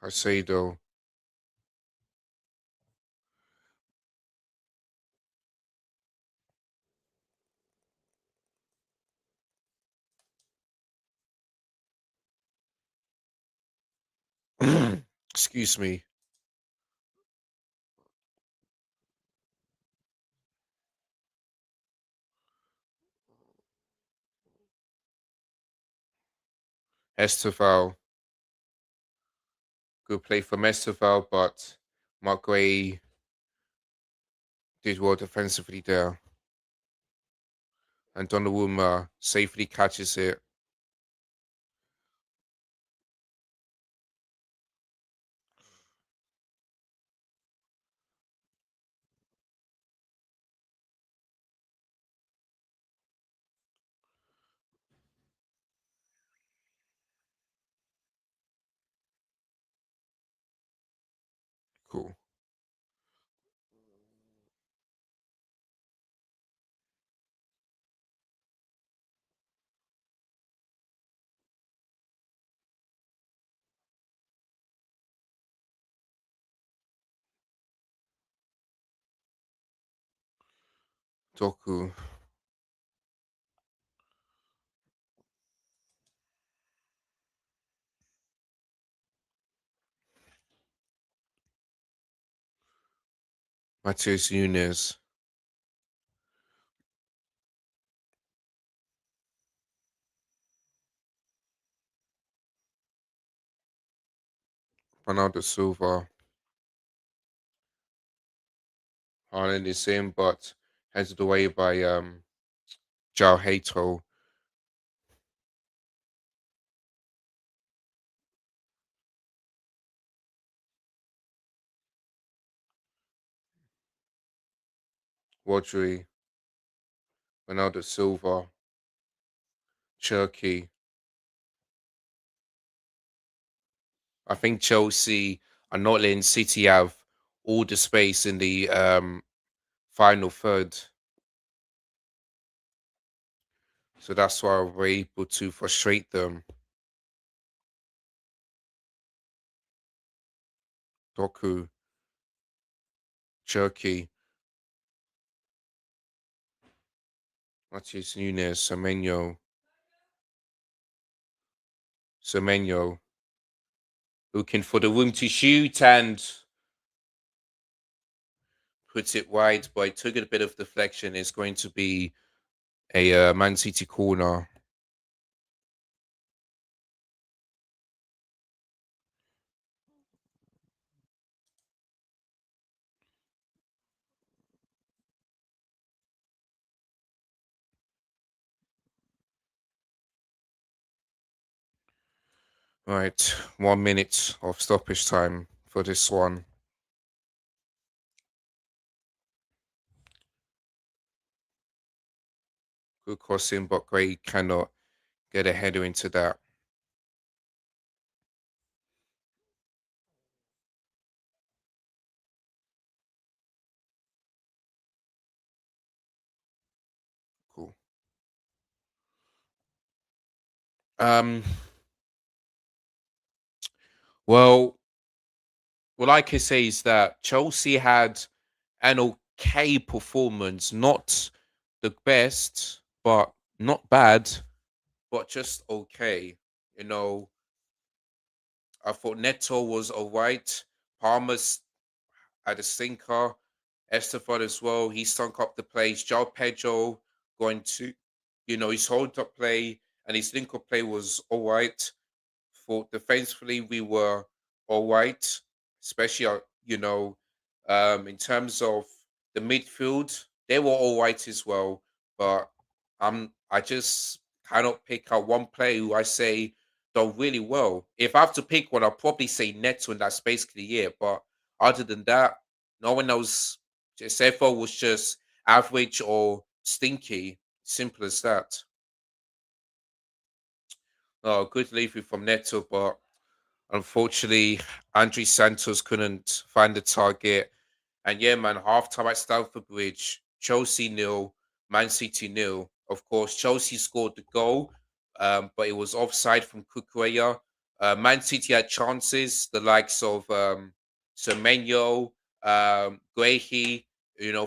Caicedo. Excuse me. Esteval. Good play from Esteval, but Mark Gray did well defensively there. And Donnarumma safely catches it. Cool. Doku. Matheus Nunes. Ronaldo Silva. Haaland is in, but headed away by João Hato. Rodri. Ronaldo Silva. Cherky. I think Chelsea are not letting City have all the space in the final third. So that's why we're able to frustrate them. Doku. Cherky. Matheus Nunes. Semenyo. Semenyo. Looking for the room to shoot and puts it wide, but it took a bit of deflection. It's going to be a Man City corner. Right, 1 minute of stoppage time for this one. Good crossing, but Gray cannot get a header into that. Cool. Um, well, what I can say is that Chelsea had an okay performance, not the best, but not bad, but just okay. You know, I thought Neto was all right. Palmer's had a stinker. Estefan as well. He stunk up the place. João Pedro going to, his hold up play and his link up play was all right. For defensively, we were all right, especially in terms of the midfield, they were all right as well. But I just cannot pick out one player who I say done really well. If I have to pick one, I'll probably say Neto, and that's basically it. But other than that, no one else. Sefo was just average or stinky. Simple as that. Oh, good delivery from Neto, but unfortunately, Andre Santos couldn't find the target. And yeah, man, halftime at Stamford Bridge, Chelsea nil, Man City nil. Of course, Chelsea scored the goal, but it was offside from Kukureya. Man City had chances, the likes of Semenyo, Guehi,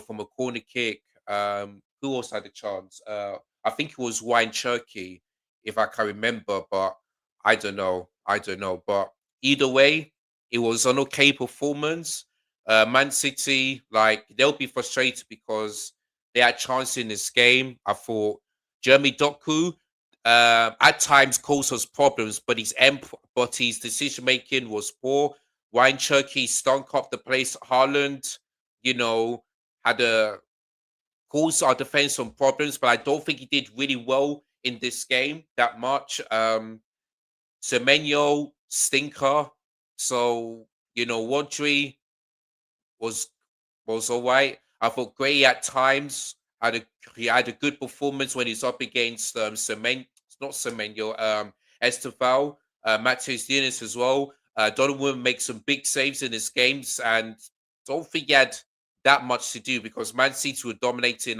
from a corner kick. Who else had a chance? I think it was Wine Turkey, if I can remember, but I don't know. I don't know. But either way, it was an okay performance. Man City, like, they'll be frustrated because they had chance in this game. I thought Jeremy Doku at times caused us problems, but his decision making was poor. Ryan Cherky stunk up the place. Haaland, you know, had a caused our defense some problems, but I don't think he did really well in this game that much. Semenyo stinker. So Rodri was all right. I thought Gray at times he had a good performance when he's up against not Semenyo, Esteval, Matheus Nunes as well. Donovan makes some big saves in his games, and don't think he had that much to do because Man City were dominating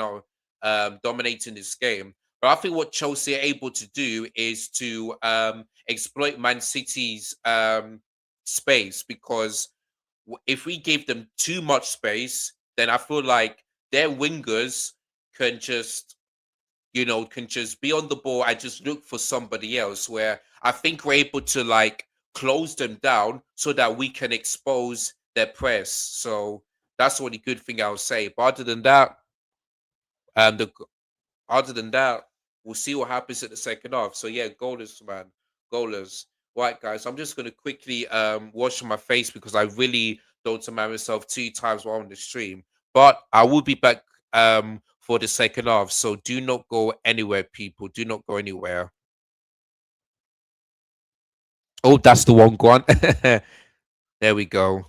this game. But I think what Chelsea are able to do is to exploit Man City's space because if we gave them too much space, then I feel like their wingers can just, can just be on the ball and just look for somebody else. Where I think we're able to like close them down so that we can expose their press. So that's the only good thing I'll say. But um, the other than that, we'll see what happens at the second half. So yeah, goalers, man, goalers. Right, guys. I'm just gonna quickly wash my face because I really don't demand myself 2 times while on the stream. But I will be back for the second half. So do not go anywhere, people. Do not go anywhere. Oh, that's the one. Go on. There we go.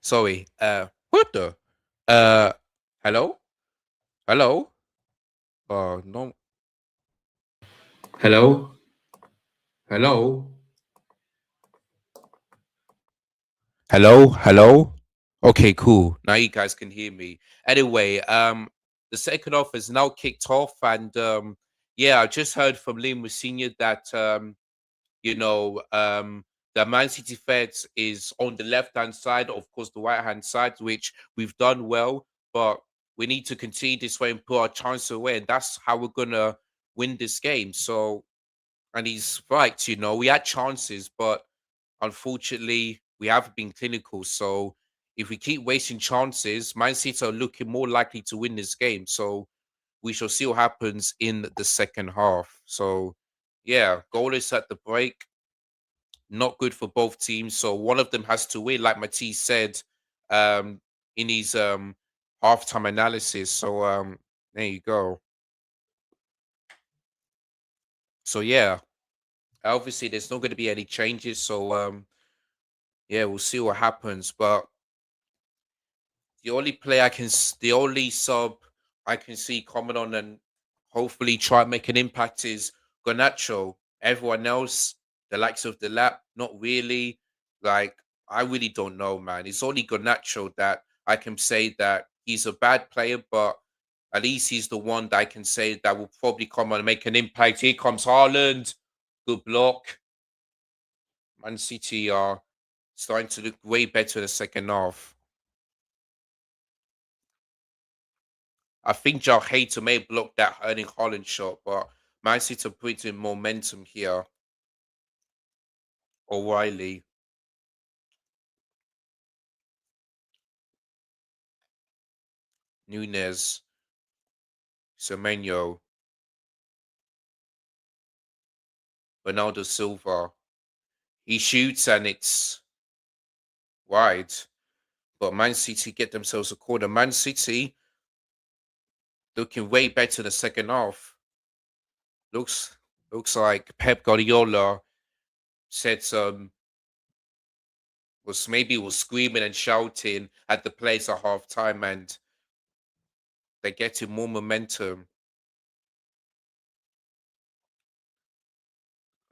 Sorry. What the? Uh, hello, hello. No. Hello, hello, hello. Okay, cool. Now you guys can hear me. Anyway, the second half has now kicked off, and yeah, I just heard from Liam Senior that you know, the Man City fence is on the left hand side, of course, the right hand side, which we've done well, but we need to continue this way and put our chance away, and that's how we're gonna win this game. So, and he's right, we had chances, but unfortunately, we haven't been clinical. So, if we keep wasting chances, Man City are looking more likely to win this game. So, we shall see what happens in the second half. So, yeah, goal is at the break, not good for both teams. So one of them has to win, like Matisse said um, in his halftime analysis. So there you go. So yeah, obviously there's not going to be any changes. So yeah, we'll see what happens. But the only sub I can see coming on and hopefully try and make an impact is Garnacho. Everyone else, the likes of the lap, not really. Like, I really don't know, man. It's only Garnacho that I can say that he's a bad player, but at least he's the one that I can say that will probably come on and make an impact. Here comes Haaland. Good block. Man City are starting to look way better in the second half. I think Joe Hater may block that Erling Holland shot, but Man City are putting momentum here. O'Reilly, Nunez, Semenyo, Bernardo Silva. He shoots and it's wide, but Man City get themselves a corner. Man City looking way better in the second half. Looks looks like Pep Guardiola said some was screaming and shouting at the players at half time, and they're getting more momentum.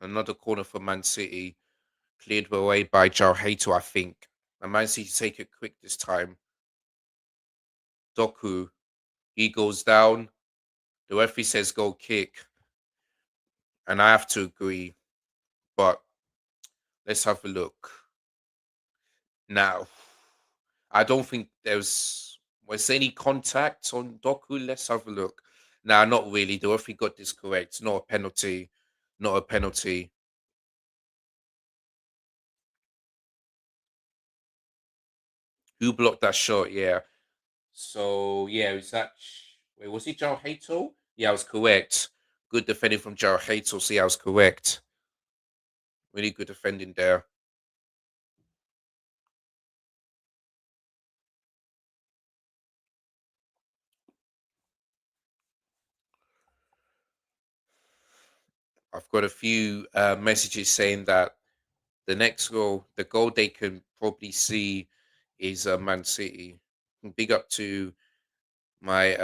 Another corner for Man City, cleared away by Jarhato, I think. And Man City take it quick this time. Doku, he goes down. The referee says goal kick, and I have to agree. But let's have a look. Now, I don't think was any contact on Doku. Let's have a look. Nah, not really. The referee got this correct. Not a penalty. Not a penalty. Who blocked that shot? Yeah. So yeah, is that wait, was it Joe Hato? Yeah, I was correct. Good defending from Joe Hato. So yeah, I was correct. Really good defending there. I've got a few messages saying that the next goal, the goal they can probably see is Man City. Big up to my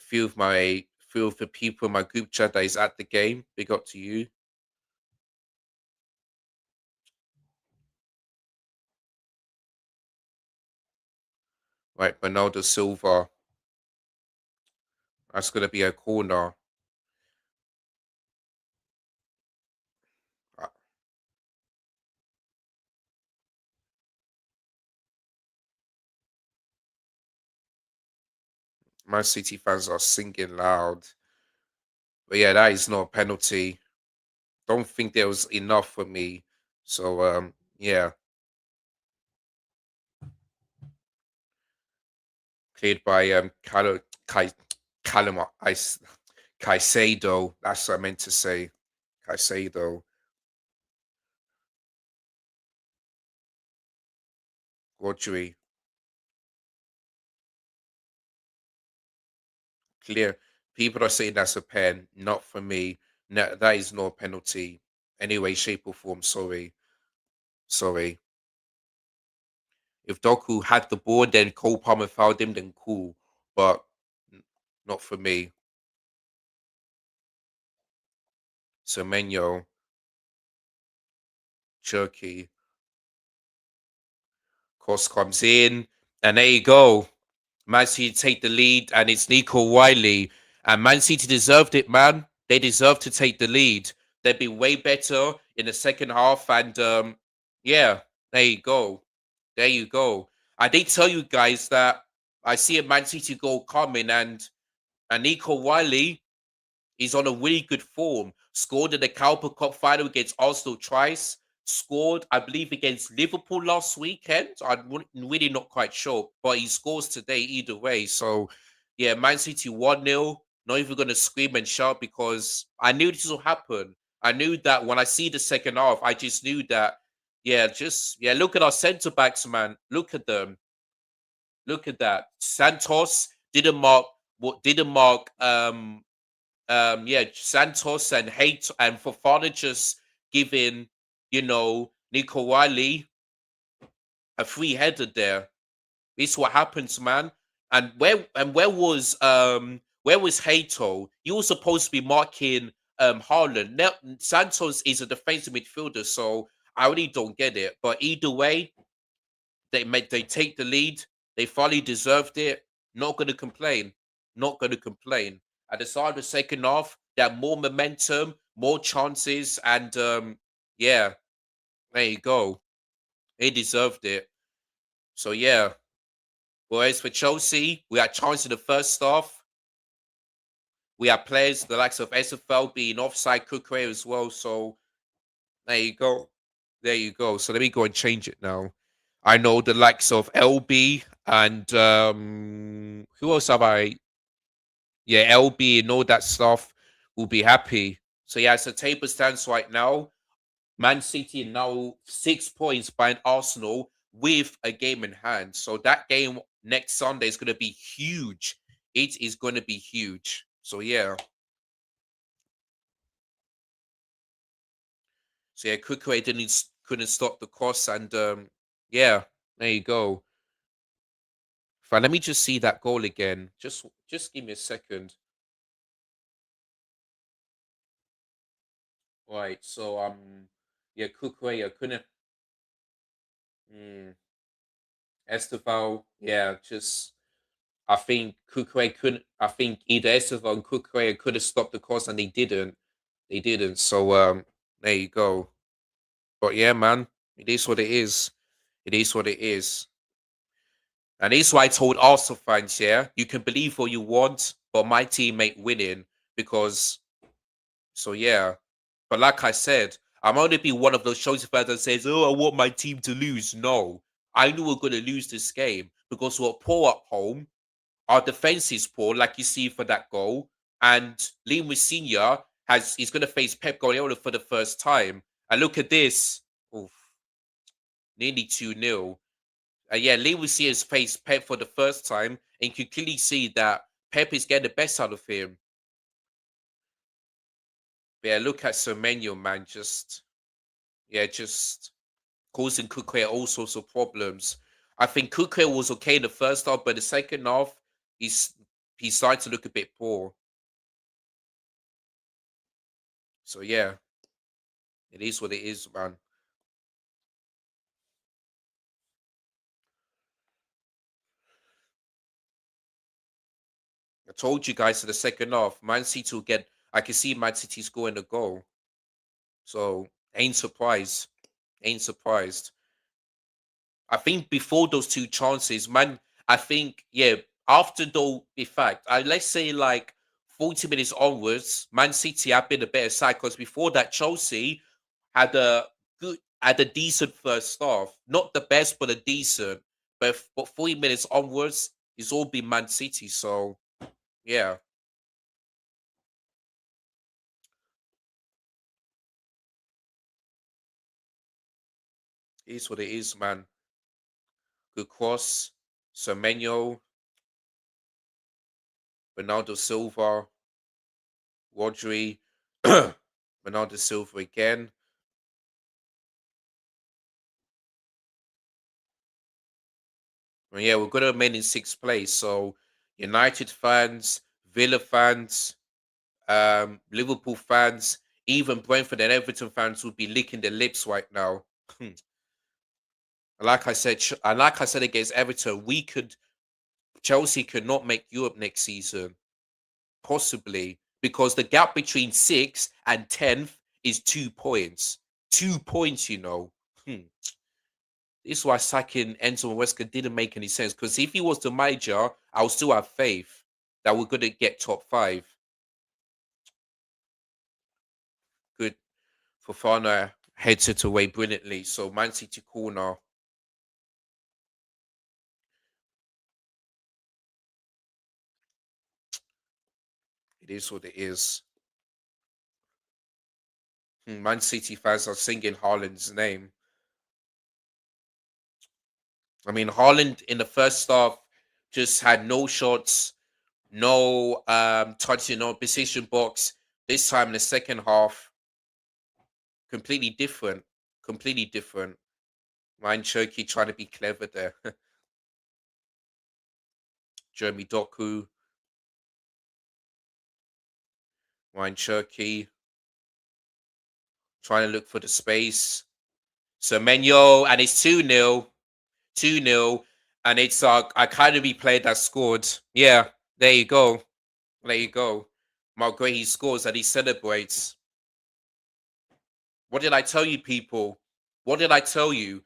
few of the people in my group chat that is at the game. Big up to you. Right, Bernardo Silva. That's gonna be a corner. Uh, Man City fans are singing loud. But yeah, that is not a penalty. Don't think there was enough for me. So yeah, cleared by Callum Caicedo. That's what I meant to say. Caicedo. Rodri. Clear. People are saying that's a pen. Not for me. No, that is no penalty. Anyway, shape or form. Sorry. Sorry. If Doku had the ball, then Cole Palmer fouled him, then cool. But not for me. Semenyo, Cherky, cross comes in, and there you go. Man City take the lead, and it's Nico Wiley. And Man City deserved it, man. They deserve to take the lead. They'd be way better in the second half, and yeah, there you go. There you go. I did tell you guys that I see a Man City goal coming, and Nico Wiley, he's on a really good form. Scored in the Cowper Cup final against Arsenal twice. Scored, I believe, against Liverpool last weekend. I'm really not quite sure, but he scores today either way. So, yeah, Man City 1-0. Not even going to scream and shout because I knew this will happen. I knew that when I see the second half, I just knew that, yeah, look at our centre backs, man. Look at them. Look at that. Santos didn't mark yeah, Santos and Hate and Fofana just giving, Nico Wiley a free header there. This is what happens, man. And where was Hato? He was supposed to be marking Haaland. Now, Santos is a defensive midfielder, so I really don't get it. But either way, they take the lead. They finally deserved it. Not gonna complain. Not gonna complain. At the start of the second half, they had more momentum, more chances, and yeah, there you go. They deserved it. So yeah. Whereas for Chelsea, we had chances in the first half. We had players the likes of SFL being offside cookway as well. So there you go. There you go. So let me go and change it now. I know the likes of LB and who else have I? Yeah, LB and all that stuff will be happy. So yeah, so table stands right now. Man City are now 6 points behind Arsenal with a game in hand. So that game next Sunday is going to be huge. It is going to be huge. So yeah. So yeah, Kukue couldn't stop the cross, and yeah, there you go. Fine, let me just see that goal again. Just give me a second. Right, so yeah, Kukue couldn't. Mm, Esteval, yeah, just I think Kukue couldn't. I think either Esteval and Kukue could have stopped the cross, and they didn't. They didn't. So there you go. But yeah, man, it is what it is. It is what it is. And this is why I told Arsenal fans, yeah, you can believe what you want, but my team ain't winning because, so yeah. But like I said, I'm only be one of those Chelsea fans that says, oh, I want my team to lose. No, I knew we're going to lose this game because we're poor at home. Our defense is poor, like you see for that goal. And Liam Senior he's going to face Pep Guardiola for the first time. And look at this. Oof, nearly 2-0. Yeah, Lee will see his face Pep for the first time, and you can clearly see that Pep is getting the best out of him. But yeah, look at Semenyo, man, just causing Kukue all sorts of problems. I think Kukue was okay in the first half, but the second half, he's he's starting to look a bit poor. So yeah, it is what it is, man. I told you guys in the second half, Man City will get. I can see Man City scoring a goal, so ain't surprised. Ain't surprised. I think before those two chances, man, I think, yeah, after though, in fact, let's say like 40 minutes onwards, Man City have been a better side because before that, Chelsea had a decent first half. Not the best, but a decent. But 40 minutes onwards, it's all been Man City. So, yeah, it is what it is, man. Good cross. Semenyo, Bernardo Silva, Rodri, Bernardo Silva again. And yeah, we're going to remain in sixth place. So United fans, Villa fans, Liverpool fans, even Brentford and Everton fans would be licking their lips right now. Like I said against Everton, Chelsea could not make Europe next season, possibly because the gap between sixth and 10th is 2 points. 2 points, you know. Hmm. This is why sacking Enzo Maresca didn't make any sense. Because if he was the manager, I'll still have faith that we're going to get top five. Good. Fofana heads it away brilliantly. So Man City corner. It is what it is. Man City fans are singing Haaland's name. I mean, Haaland in the first half just had no shots, no touching on position box. This time in the second half, completely different. Completely different. Ryan Cherky trying to be clever there. Jeremy Doku, Ryan Cherky trying to look for the space. Semenyo, and it's 2-0. 2-0. And it's a kind of player that scored. Yeah, there you go. There you go. Mark Gray, he scores and he celebrates. What did I tell you, people? What did I tell you?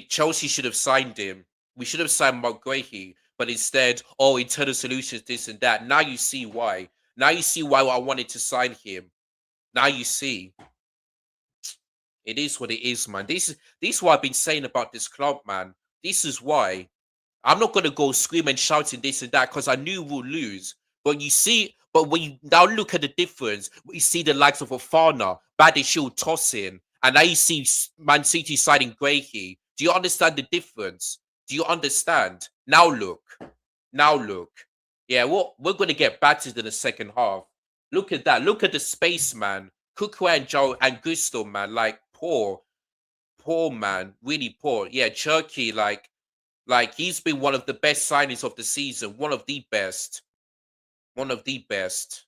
Chelsea should have signed him. We should have signed Mark Guehi, but instead, oh, internal solutions, this and that. Now you see why. Now you see why I wanted to sign him. Now you see. It is what it is, man. This is what I've been saying about this club, man. This is why. I'm not gonna go screaming, shouting this and that because I knew we'll lose. But you see, but when you now look at the difference, we see the likes of Ofana, Badishield tossing, and now you see Man City signing Gracie. Do you understand the difference? Do you understand? Now look, now look. Yeah, we're gonna get battered in the second half. Look at that. Look at the space, man. Kukwa and Joe and Gusto, man. Like poor man, really poor. Yeah, Cherky, like he's been one of the best signings of the season, one of the best, one of the best.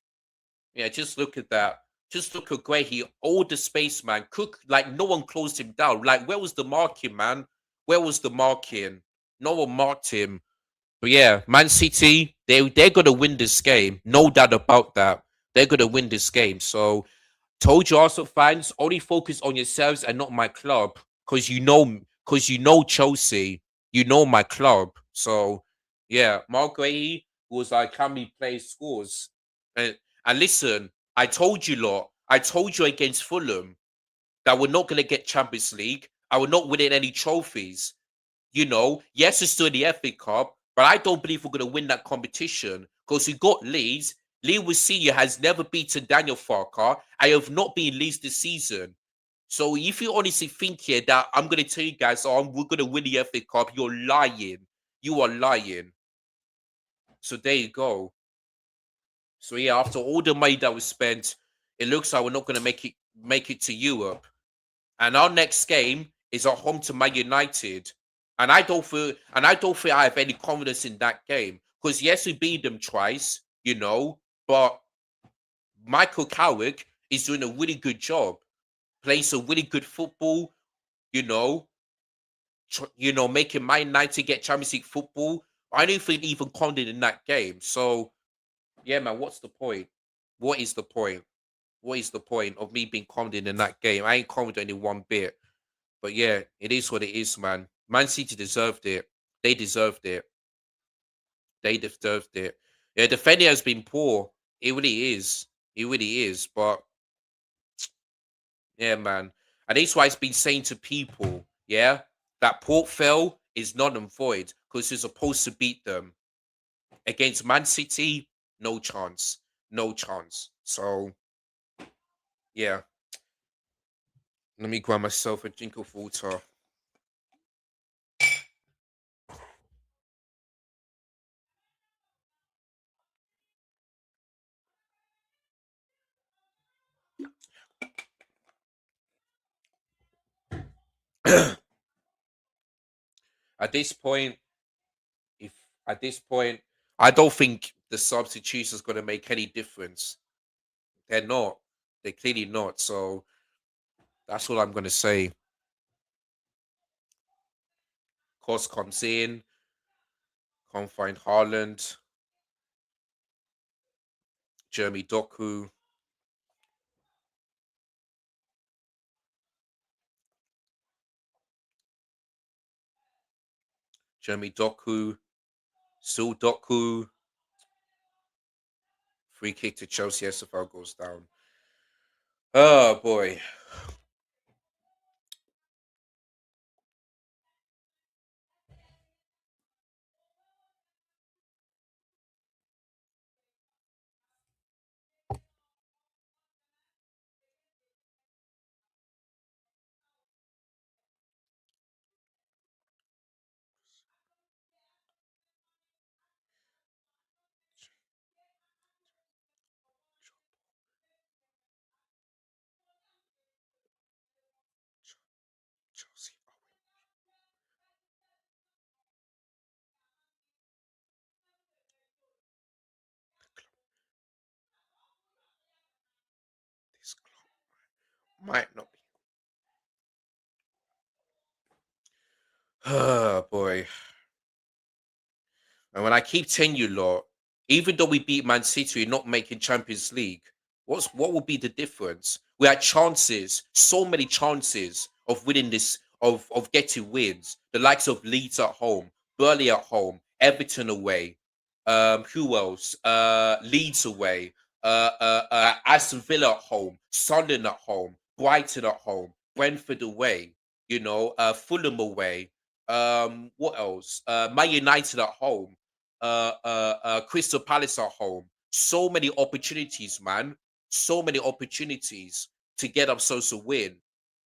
Yeah, just look at that. Just look at Gray. He all the space, man. Cook like no one closed him down. Like where was the marking, man? Where was the marking? No one marked him. But yeah, Man City, they're gonna win this game. No doubt about that. They're gonna win this game. So told you also fans, only focus on yourselves and not my club. Cause you know Chelsea. You know my club. So yeah, Mark Gray was like how many players scores. And listen, I told you lot, I told you against Fulham that we're not gonna get Champions League. I will not winning any trophies. You know, yes, it's still in the FA Cup, but I don't believe we're going to win that competition because we got Leeds. Lewis Senior has never beaten Daniel Farker. I have not been Leeds this season. So if you honestly think here that I'm going to tell you guys, oh, we're going to win the FA Cup, you're lying. You are lying. So there you go. So yeah, after all the money that we spent, it looks like we're not going to make it to Europe. And our next game is at home to Man United. And I don't feel I have any confidence in that game. Because yes, we beat them twice, you know, but Michael Carrick is doing a really good job. Playing some really good football, you know, making Man United get Champions League football. I don't feel even confident in that game. So yeah, man, what's the point? What is the point? What is the point of me being confident in that game? I ain't confident in one bit. But yeah, it is what it is, man. Man City deserved it. They deserved it. They deserved it. Yeah, defending has been poor. It really is. It really is. But yeah, man. And that's why it's been saying to people, yeah, that Port fell is not and void because you're supposed to beat them. Against Man City, no chance. No chance. So yeah. Let me grab myself a drink of water. At this point, if at this point, I don't think the substitution is going to make any difference. They're not. They're clearly not. So that's all I'm going to say. Cost comes in. Can't find Haaland, Jeremy Doku, Jeremy Doku, Sul Doku. Free kick to Chelsea. SFL goes down. Oh boy. Chelsea. This club might not be. Oh boy. And when I keep telling you, lot, even though we beat Man City, we're not making Champions League. What will be the difference? We had chances, so many chances of winning this, of getting wins. The likes of Leeds at home, Burnley at home, Everton away. Who else? Leeds away. Aston Villa at home, Sunderland at home, Brighton at home, Brentford away. Fulham away. What else? Man United at home, Crystal Palace at home. So many opportunities, man. So many opportunities to get ourselves a win.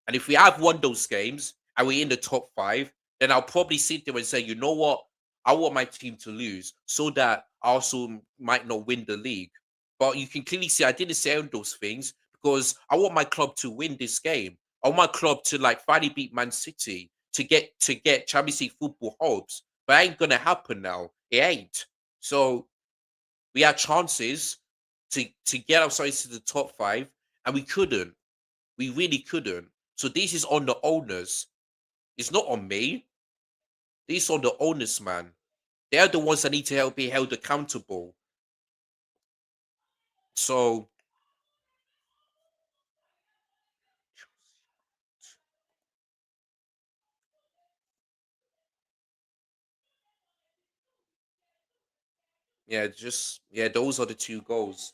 And if we have won those games and we're in the top five, then I'll probably sit there and say, you know what? I want my team to lose so that Arsenal might not win the league. But you can clearly see I didn't say all those things because I want my club to win this game. I want my club to like finally beat Man City to get Champions League football hopes. But it ain't gonna happen now. It ain't. So we had chances to get ourselves to the top five, and we couldn't. We really couldn't. So this is on the owners. It's not on me. This is on the owners, man. They're the ones that need to help be held accountable. So yeah, those are the two goals.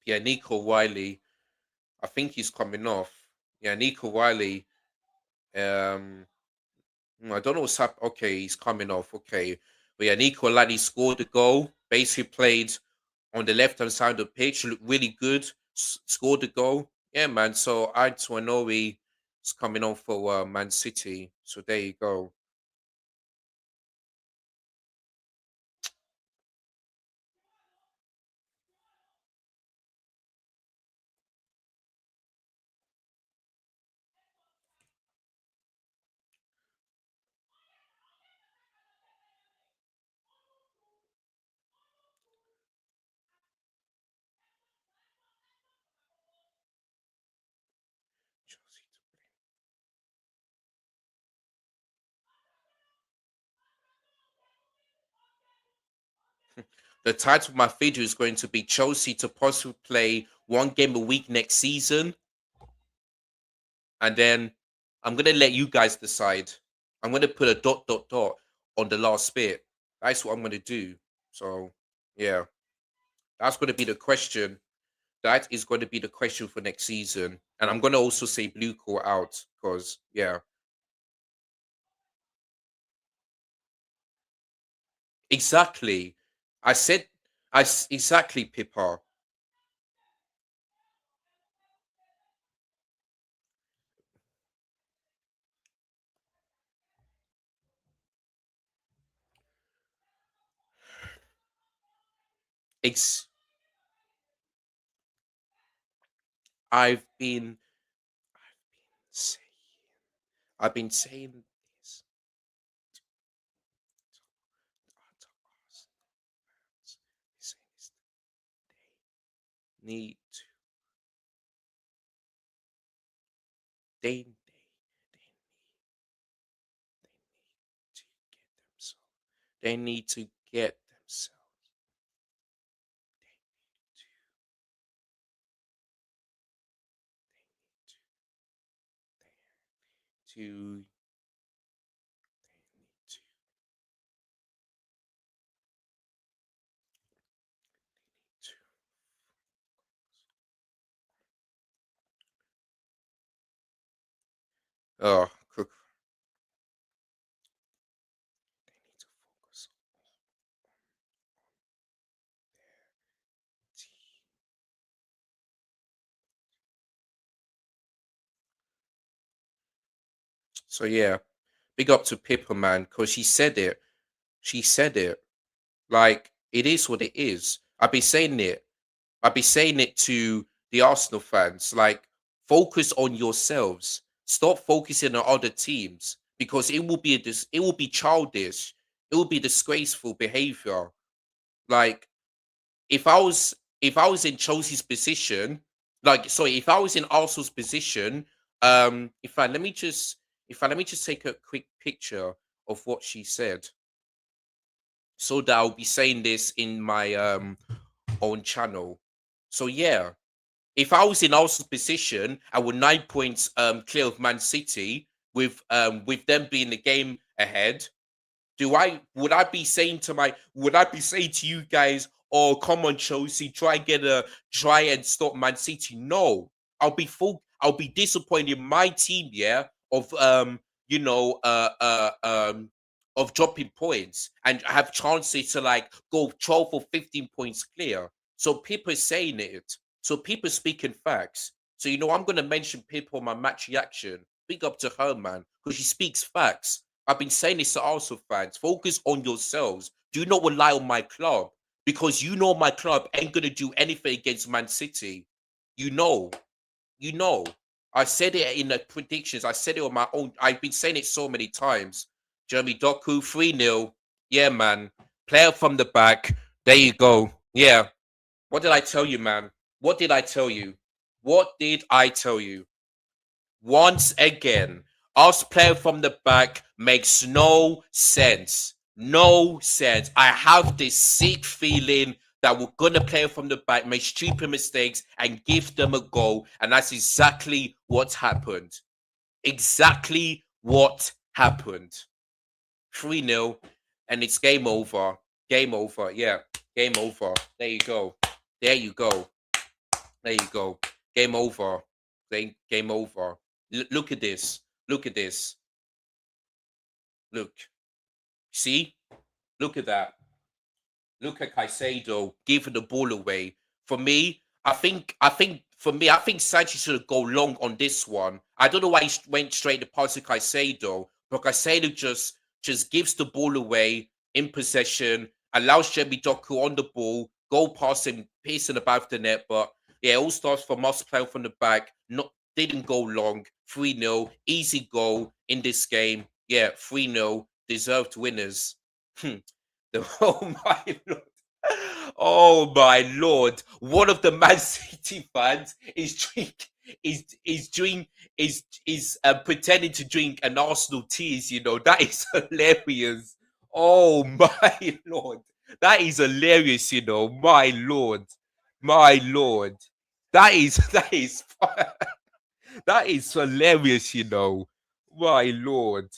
Yeah, Nico Wiley. I think he's coming off. Yeah, Nico Wiley. Um, I don't know what's happening. Okay, he's coming off. Okay, but yeah, Nico Wiley scored the goal. Basically played on the left hand side of the pitch, looked really good. Scored the goal. Yeah, man. So Antoine is coming on for Man City. So there you go. The title of my video is going to be Chelsea to possibly play one game a week next season, and then I'm gonna let you guys decide. I'm gonna put a dot dot dot on the last bit. That's what I'm gonna do. So yeah, that's gonna be the question. That is going to be the question for next season, and I'm gonna also say blue call out because yeah, exactly. I said exactly, Pippa. Ex- I've been saying, I've been saying this to us. Saying this, need to, they need to get themselves. They need to, to, oh, cook. They need to focus on team. So yeah, big up to Pippa, man, because she said it. She said it. Like, it is what it is. I've been saying it. I've been saying it to the Arsenal fans. Like, focus on yourselves. Stop focusing on other teams because it will be childish. It will be disgraceful behavior. Like, if I was in Chelsea's position, like sorry, if I was in Arsenal's position, in fact, let me just take a quick picture of what she said so that I'll be saying this in my own channel. So yeah, if I was in Arsenal's position, I would 9 points clear of Man City with them being the game ahead. Do I would I be saying to my would I be saying to you guys, oh come on Chelsea, try and stop Man City? No, I'll be disappointed in my team, yeah, of you know of dropping points and have chances to like go 12 or 15 points clear. So people saying it. So people speaking facts. So I'm gonna mention people on my match reaction. Big up to her, man, because she speaks facts. I've been saying this to Arsenal fans. Focus on yourselves. Do not rely on my club because my club ain't gonna do anything against Man City. You know, you know. I said it in the predictions. I said it on my own. I've been saying it so many times. Jeremy Doku 3-0. Yeah, man. Player from the back. There you go. Yeah. What did I tell you, man? What did I tell you? What did I tell you? Once again, us playing from the back makes no sense. No sense. I have this sick feeling that we're gonna play from the back, make stupid mistakes, and give them a goal. And that's exactly what happened. Exactly what happened. 3-0, and it's game over. Game over. Yeah. Game over. There you go. There you go. There you go. Game over. Game over. Look at this. Look at this. Look. See? Look at that. Look at Caicedo giving the ball away. For me, I think Sanchez should go long on this one. I don't know why he went straight to pass to Caicedo, but Caicedo just gives the ball away in possession, allows Jemmy Doku on the ball, go past him, pacing above the net. But yeah, it all starts from us playing from the back. Not didn't go long. 3-0, easy goal in this game. Yeah, 3-0, deserved winners. Oh my lord. Oh my lord. One of the Man City fans is doing is pretending to drink an Arsenal teas, That is hilarious. Oh my lord. That is hilarious, My lord. My lord. That is that is hilarious, My lord.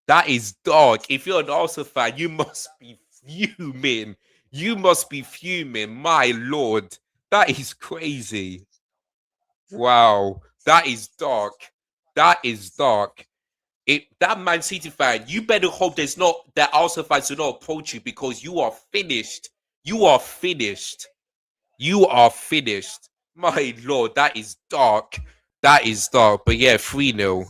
That is dark. If you're an Arsenal fan, you must be fuming. You must be fuming. My lord, that is crazy. Wow, that is dark. That is dark. That Man City fan, you better hope there's not that Arsenal fans do not approach you because you are finished. You are finished. You are finished. My lord, that is dark. That is dark. But yeah, 3-0.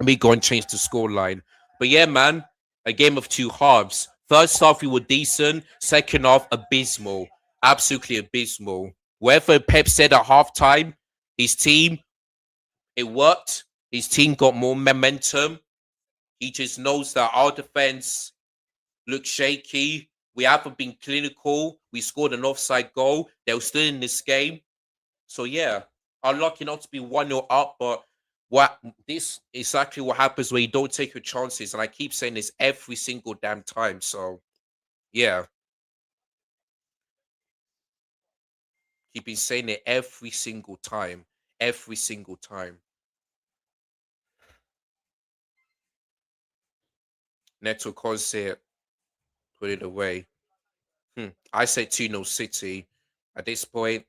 Let me go and change the scoreline. But yeah, man, a game of two halves. First half, we were decent. Second half, abysmal. Absolutely abysmal. Whatever Pep said at halftime, his team, it worked. His team got more momentum. He just knows that our defense looks shaky. We haven't been clinical. We scored an offside goal. They were still in this game. So yeah, unlucky not to be 1-0 up, but what this exactly what happens when you don't take your chances. And I keep saying this every single damn time. So yeah, keep been saying it every single time. Every single time. Neto Conce put it away. I say 2-0 City. At this point,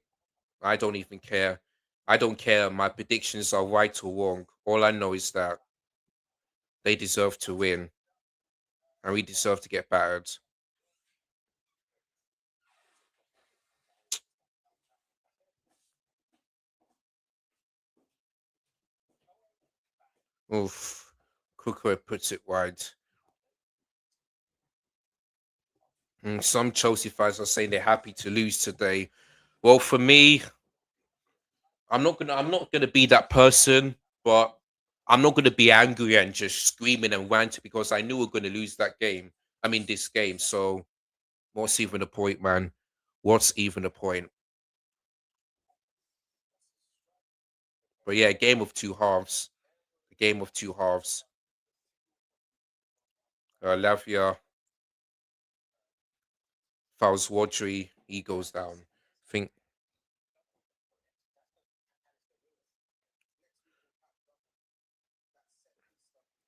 I don't even care. I don't care. My predictions are right or wrong. All I know is that they deserve to win and we deserve to get battered. Oof. Cooker puts it wide. Some Chelsea fans are saying they're happy to lose today. Well, for me, I'm not gonna be that person, but I'm not gonna be angry and just screaming and ranting because I knew we are gonna lose that game. I mean this game. So what's even the point, man? What's even the point? But yeah, game of two halves. A game of two halves. Lavia fouls Wadri, he goes down. Think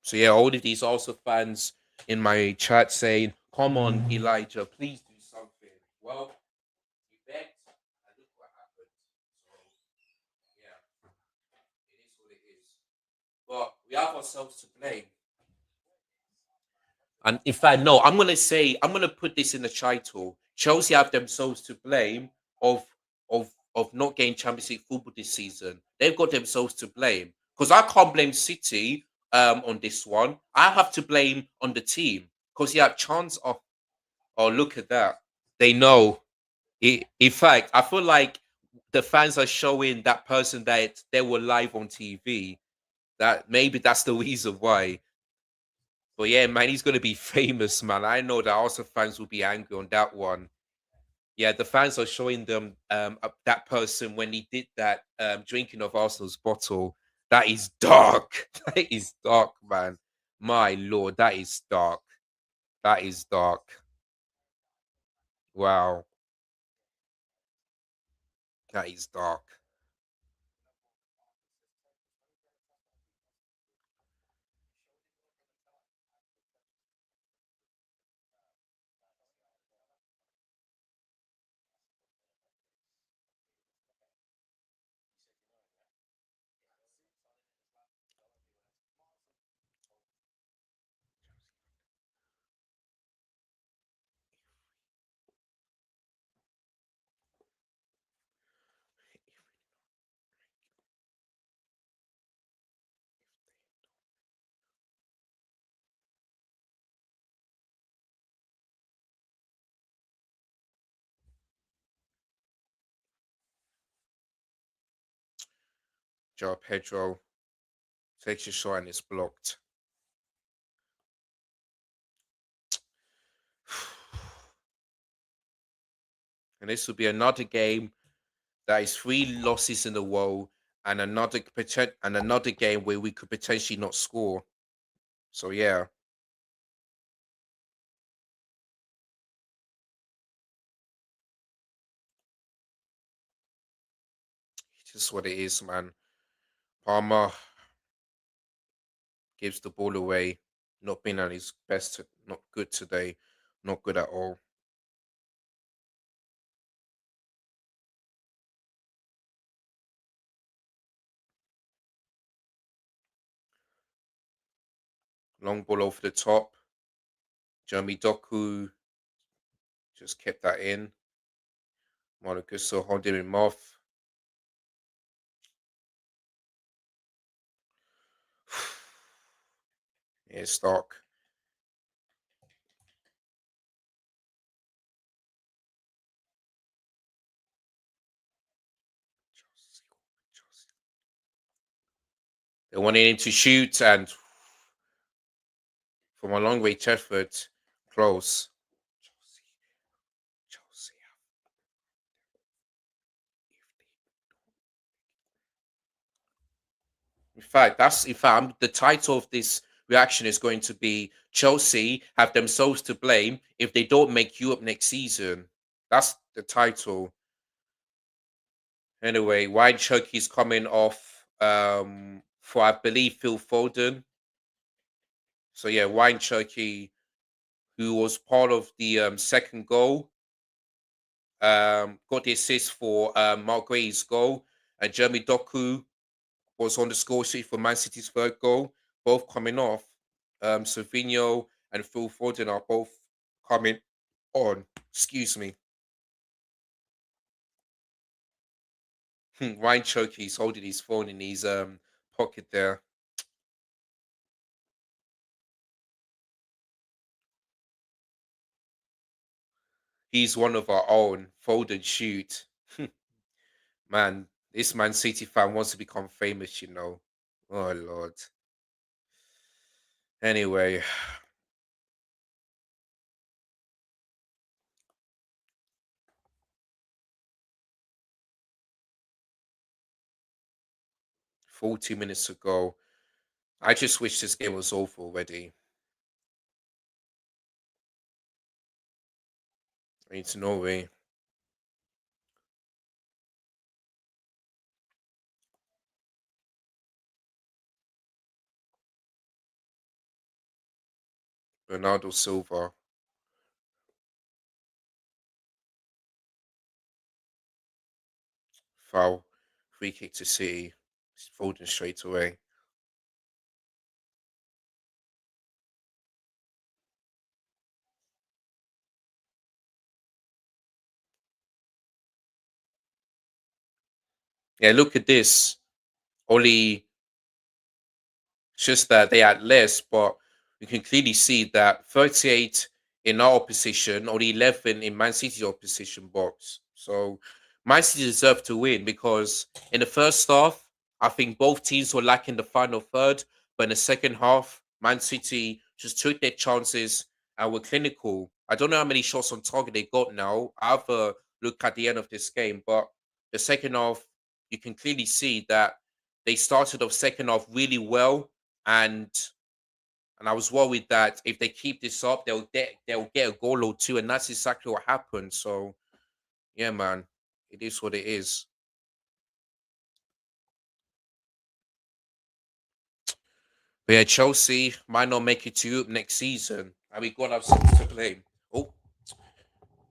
so. Yeah, all of these also fans in my chat saying, "Come on, Elijah, please do something." Well, you begged, and look what happened. So yeah, it is what it is. But we have ourselves to blame. And in fact, no, I'm gonna put this in the title. Chelsea have themselves to blame of of not getting Champions League football this season. They've got themselves to blame. Because I can't blame City on this one. I have to blame on the team. Because yeah, chance of oh look at that. They know. In fact, I feel like the fans are showing that person that they were live on TV. That maybe that's the reason why. But yeah, man, he's gonna be famous, man. I know that Arsenal fans will be angry on that one. Yeah, the fans are showing them that person when he did that drinking of Arsenal's bottle. That is dark. That is dark, man. My lord, that is dark. That is dark. Wow, that is dark. Joe Pedro takes a shot and it's blocked. And this will be another game that is three losses in a row and another game where we could potentially not score. So yeah, it's just what it is, man. Palmer gives the ball away, not being at his best, not good today, not good at all. Long ball over the top. Jeremy Doku just kept that in. Monaguso holding him off. Yeah, Stark. They wanted him to shoot, and from a long range effort, close. Chelsea. In fact, the title of this reaction is going to be Chelsea have themselves to blame if they don't make Europe next season. That's the title. Anyway, Wine Chucky's coming off for I believe Phil Foden. So yeah, Wine Chucky, who was part of the second goal, got the assist for Mark Gray's goal, and Jeremy Doku was on the score sheet for Man City's third goal, both coming off. Savinho and Phil Foden are both coming on. Excuse me. Ryan Choke's holding his phone in his pocket there. He's one of our own. Foden shoot. Man, this Man City fan wants to become famous, you know. Oh Lord. Anyway, 40 minutes ago. I just wish this game was over already. It's no way. Bernardo Silva. Foul. Free kick to City. Foden straight away. Yeah, look at this. Only it's just that they had less, but you can clearly see that 38 in our opposition, only 11 in Man City's opposition box. So Man City deserved to win because in the first half, I think both teams were lacking the final third. But in the second half, Man City just took their chances and were clinical. I don't know how many shots on target they got now. I have a look at the end of this game, but the second half, you can clearly see that they started off second half really well, and I was worried that if they keep this up, they'll get a goal or two, and that's exactly what happened. So yeah, man, it is what it is. But yeah, Chelsea might not make it to Europe next season, and we've got ourselves to blame. Oh,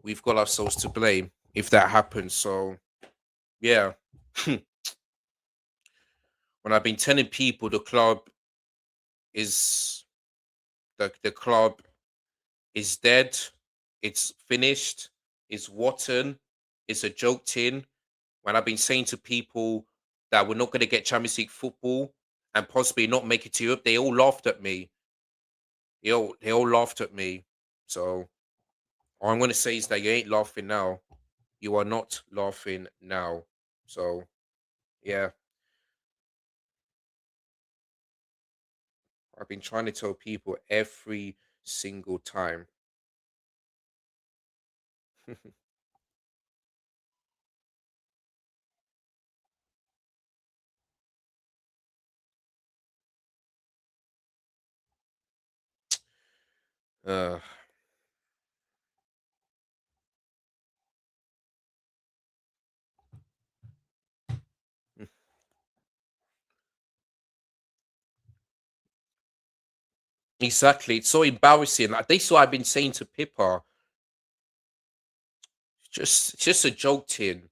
we've got ourselves to blame if that happens. So yeah, when I've been telling people is the club is dead, it's finished, it's rotten, it's a joke tin. When I've been saying to people that we're not going to get Champions League football and possibly not make it to Europe, they all laughed at me. They all laughed at me. So all I'm going to say is that you ain't laughing now. You are not laughing now. So yeah, I've been trying to tell people every single time. uh, exactly. It's so embarrassing. Like this is what I've been saying to Pippa. Just a joke tin.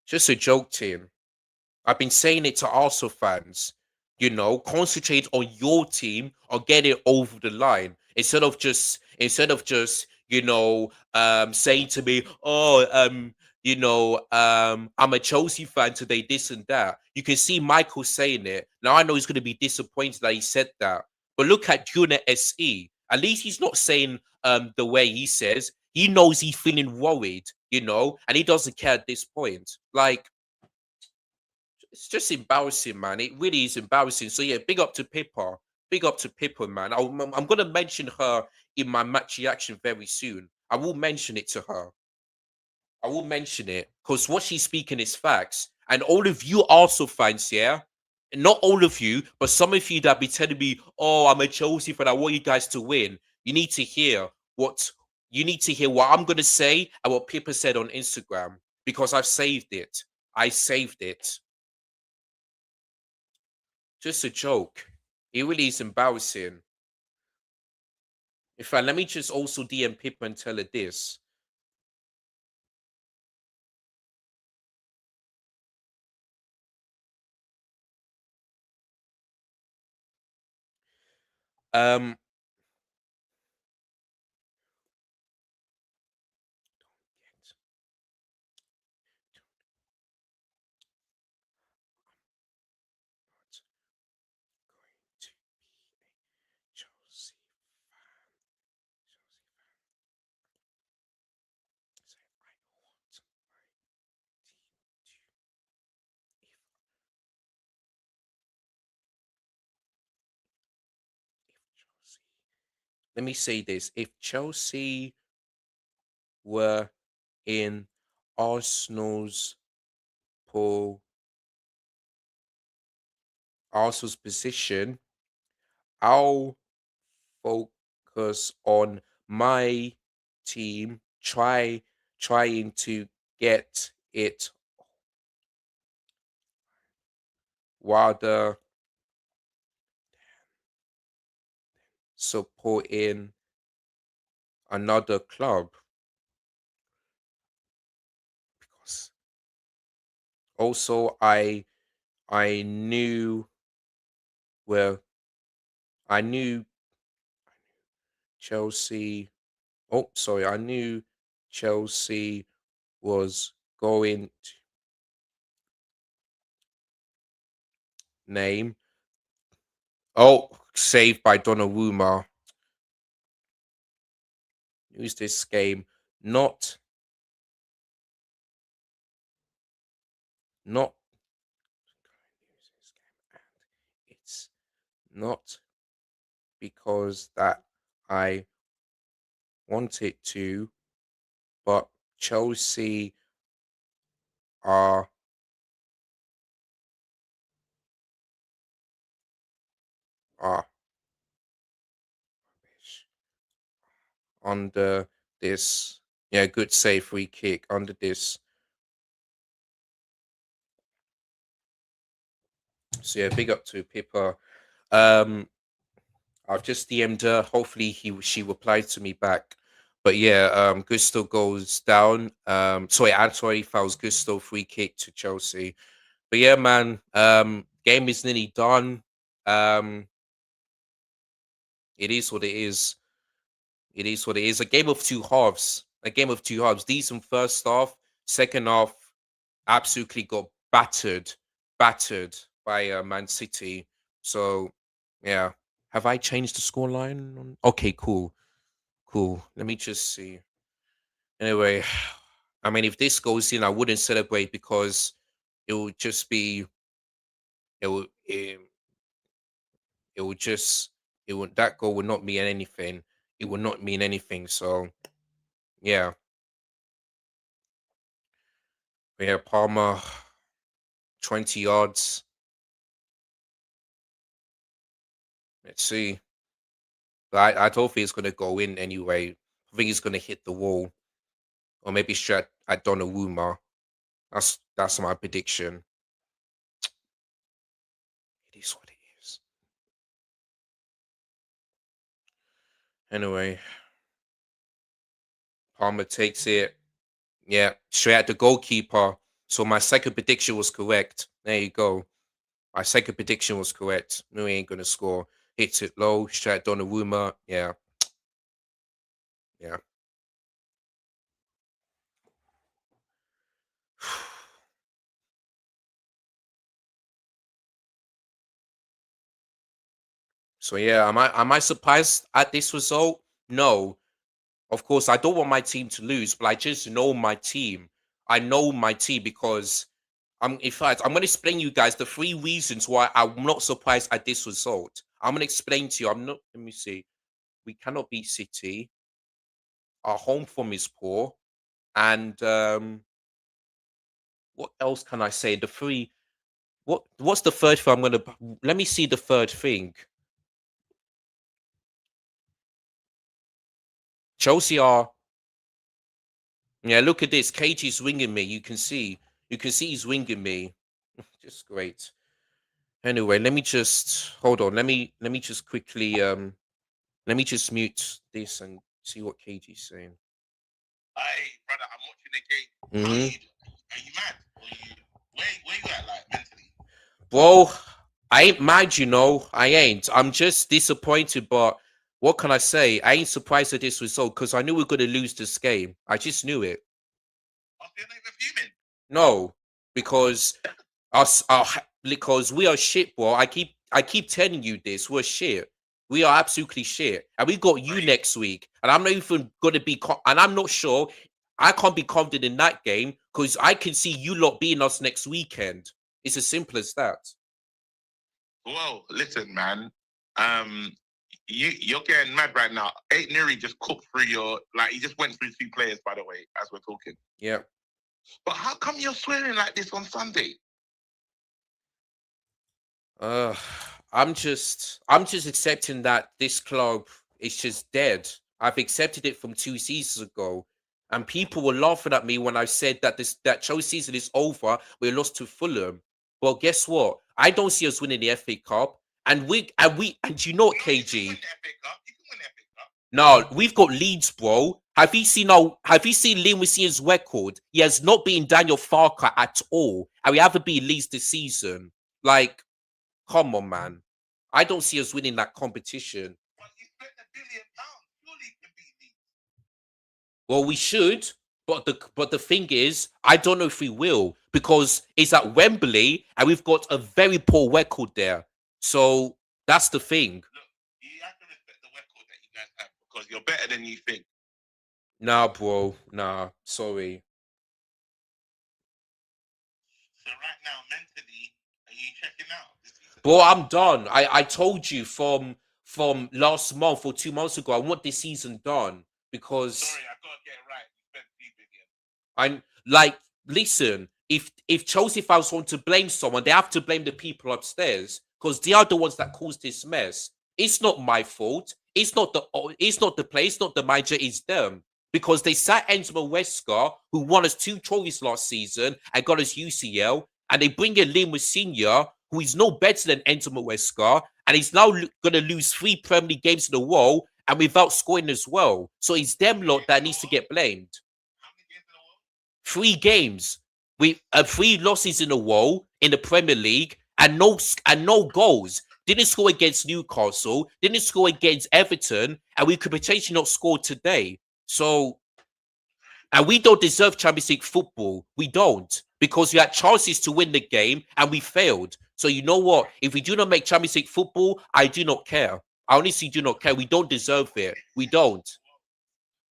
Just a joke tin. I've been saying it to Arsenal fans. Concentrate on your team or get it over the line instead of just saying to me, oh, I'm a Chelsea fan today, this and that. You can see Michael saying it. Now I know he's going to be disappointed that he said that, but look at Juna SE. At least he's not saying the way he says. He knows he's feeling worried, and he doesn't care at this point. Like it's just embarrassing, man. It really is embarrassing. So yeah, big up to Pippa. Big up to Pippa, man. I'm gonna mention her in my match reaction very soon. I will mention it to her. I will mention it because what she's speaking is facts. And all of you also fans, yeah, not all of you, but some of you that be telling me, "Oh, I'm a Chelsea fan. I want you guys to win." You need to hear what I'm gonna say and what Pippa said on Instagram because I've saved it. I saved it. Just a joke. It really is embarrassing. In fact, let me just also DM Pippa and tell her this. Um, Chelsea Let me say this. If Chelsea were in Arsenal's po Arsenal's position, I'll focus on my team, trying to get it rather supporting another club. Because also I knew well I knew Chelsea I knew Chelsea was going to name. Oh, saved by Donnarumma. Who's this game? Not, not. It's not because that I wanted to, but Chelsea are are under this. Yeah, good save, free kick under this. So yeah, big up to Pippa. Um, I've just DM'd her. Hopefully she replied to me back. But yeah, Gusto goes down. Sorry, Anthony fouls Gusto, free kick to Chelsea. But yeah, man, game is nearly done. Um, it is what it is. It is what it is. A game of two halves. A game of two halves. Decent first half. Second half, absolutely got battered by Man City. So yeah. Have I changed the scoreline? Okay, cool. Cool. Let me just see. Anyway, I mean, if this goes in, I wouldn't celebrate because it would just be it would it would just it would that goal would not mean anything. It would not mean anything. So yeah, yeah, Palmer, 20 yards. Let's see. But I don't think it's gonna go in anyway. I think it's gonna hit the wall or maybe straight at Donnarumma. That's my prediction. It is what it is. Anyway, Palmer takes it. Yeah, straight at the goalkeeper. So my second prediction was correct. There you go. My second prediction was correct. No, he ain't gonna score. Hits it low, straight at Donnarumma. Yeah, yeah. So yeah, am I surprised at this result? No. Of course, I don't want my team to lose, but I just know my team. I know my team because In fact, I'm going to explain you guys the 3 reasons why I'm not surprised at this result. I'm going to explain to you. I'm not. Let me see. We cannot beat City. Our home form is poor, and what else can I say? The three. What's the third thing? I'm going to let me see the third thing. Chelsea are. Yeah, look at this. KG's winging me. You can see. You can see he's winging me. Just great. Anyway, let me just hold on. Let me just quickly let me just mute this and see what KG's saying. Hey, brother, I'm watching the game. How are you mad? Where you at, like, mentally? Bro, I ain't mad, you know. I ain't. I'm just disappointed, but what can I say? I ain't surprised at this result because I knew we are gonna lose this game. I just knew it. Oh, you're not even fuming. No, because because we are shit, bro. I keep telling you this. We're shit. We are absolutely shit, and we got you next week. And I'm not even gonna be. And I'm not sure. I can't be confident in that game because I can see you lot beating us next weekend. It's as simple as that. Well, listen, man. You're getting mad right now. Eight Neri just cooked through your, like, he just went through 2 players, by the way, as we're talking. Yeah. But how come you're swearing like this on Sunday? Uh, I'm just accepting that this club is just dead. I've accepted it from 2 seasons ago, and people were laughing at me when I said that Chelsea season is over. We lost to Fulham, but guess what? I don't see us winning the FA Cup, and you know what, No, you can KG? win the FA Cup. You can win the FA Cup. No, we've got Leeds, bro. Have you seen Liam Messia's record? He has not beaten Daniel Farker at all, and we haven't beaten Leeds this season. Like, come on, man. I don't see us winning that competition. But you spent £1 billion. Surely you can beat Leeds. Well, we should, but the thing is, I don't know if we will because it's at Wembley and we've got a very poor record there. So that's the thing. Look, you have to respect the record that you guys have because you're better than you think. Nah, bro. Nah, sorry. So right now, mentally, are you checking out this season? Bro, I'm done. I told you from last month or 2 months ago, I want this season done because Sorry, I gotta get it right. You spent 3 billion. I'm like, listen, if Chelsea fans want to blame someone, they have to blame the people upstairs because they are the ones that caused this mess. It's not my fault. It's not the play. It's not the manager. It's them because they sat Enzo Wesker, who won us 2 trophies last season and got us UCL, and they bring in Liam Senior, who is no better than Enzo Wesker, and he's now going to lose 3 Premier League games in a row and without scoring as well. So it's them lot that needs to get blamed. How many games in a row? 3 games with 3 losses in a row in the Premier League and no goals. Didn't score against Newcastle, didn't score against Everton, and we could potentially not score today. So, and we don't deserve Champions League football. We don't because we had chances to win the game and we failed. So you know what? If we do not make Champions League football, I do not care. I honestly do not care. We don't deserve it. We don't.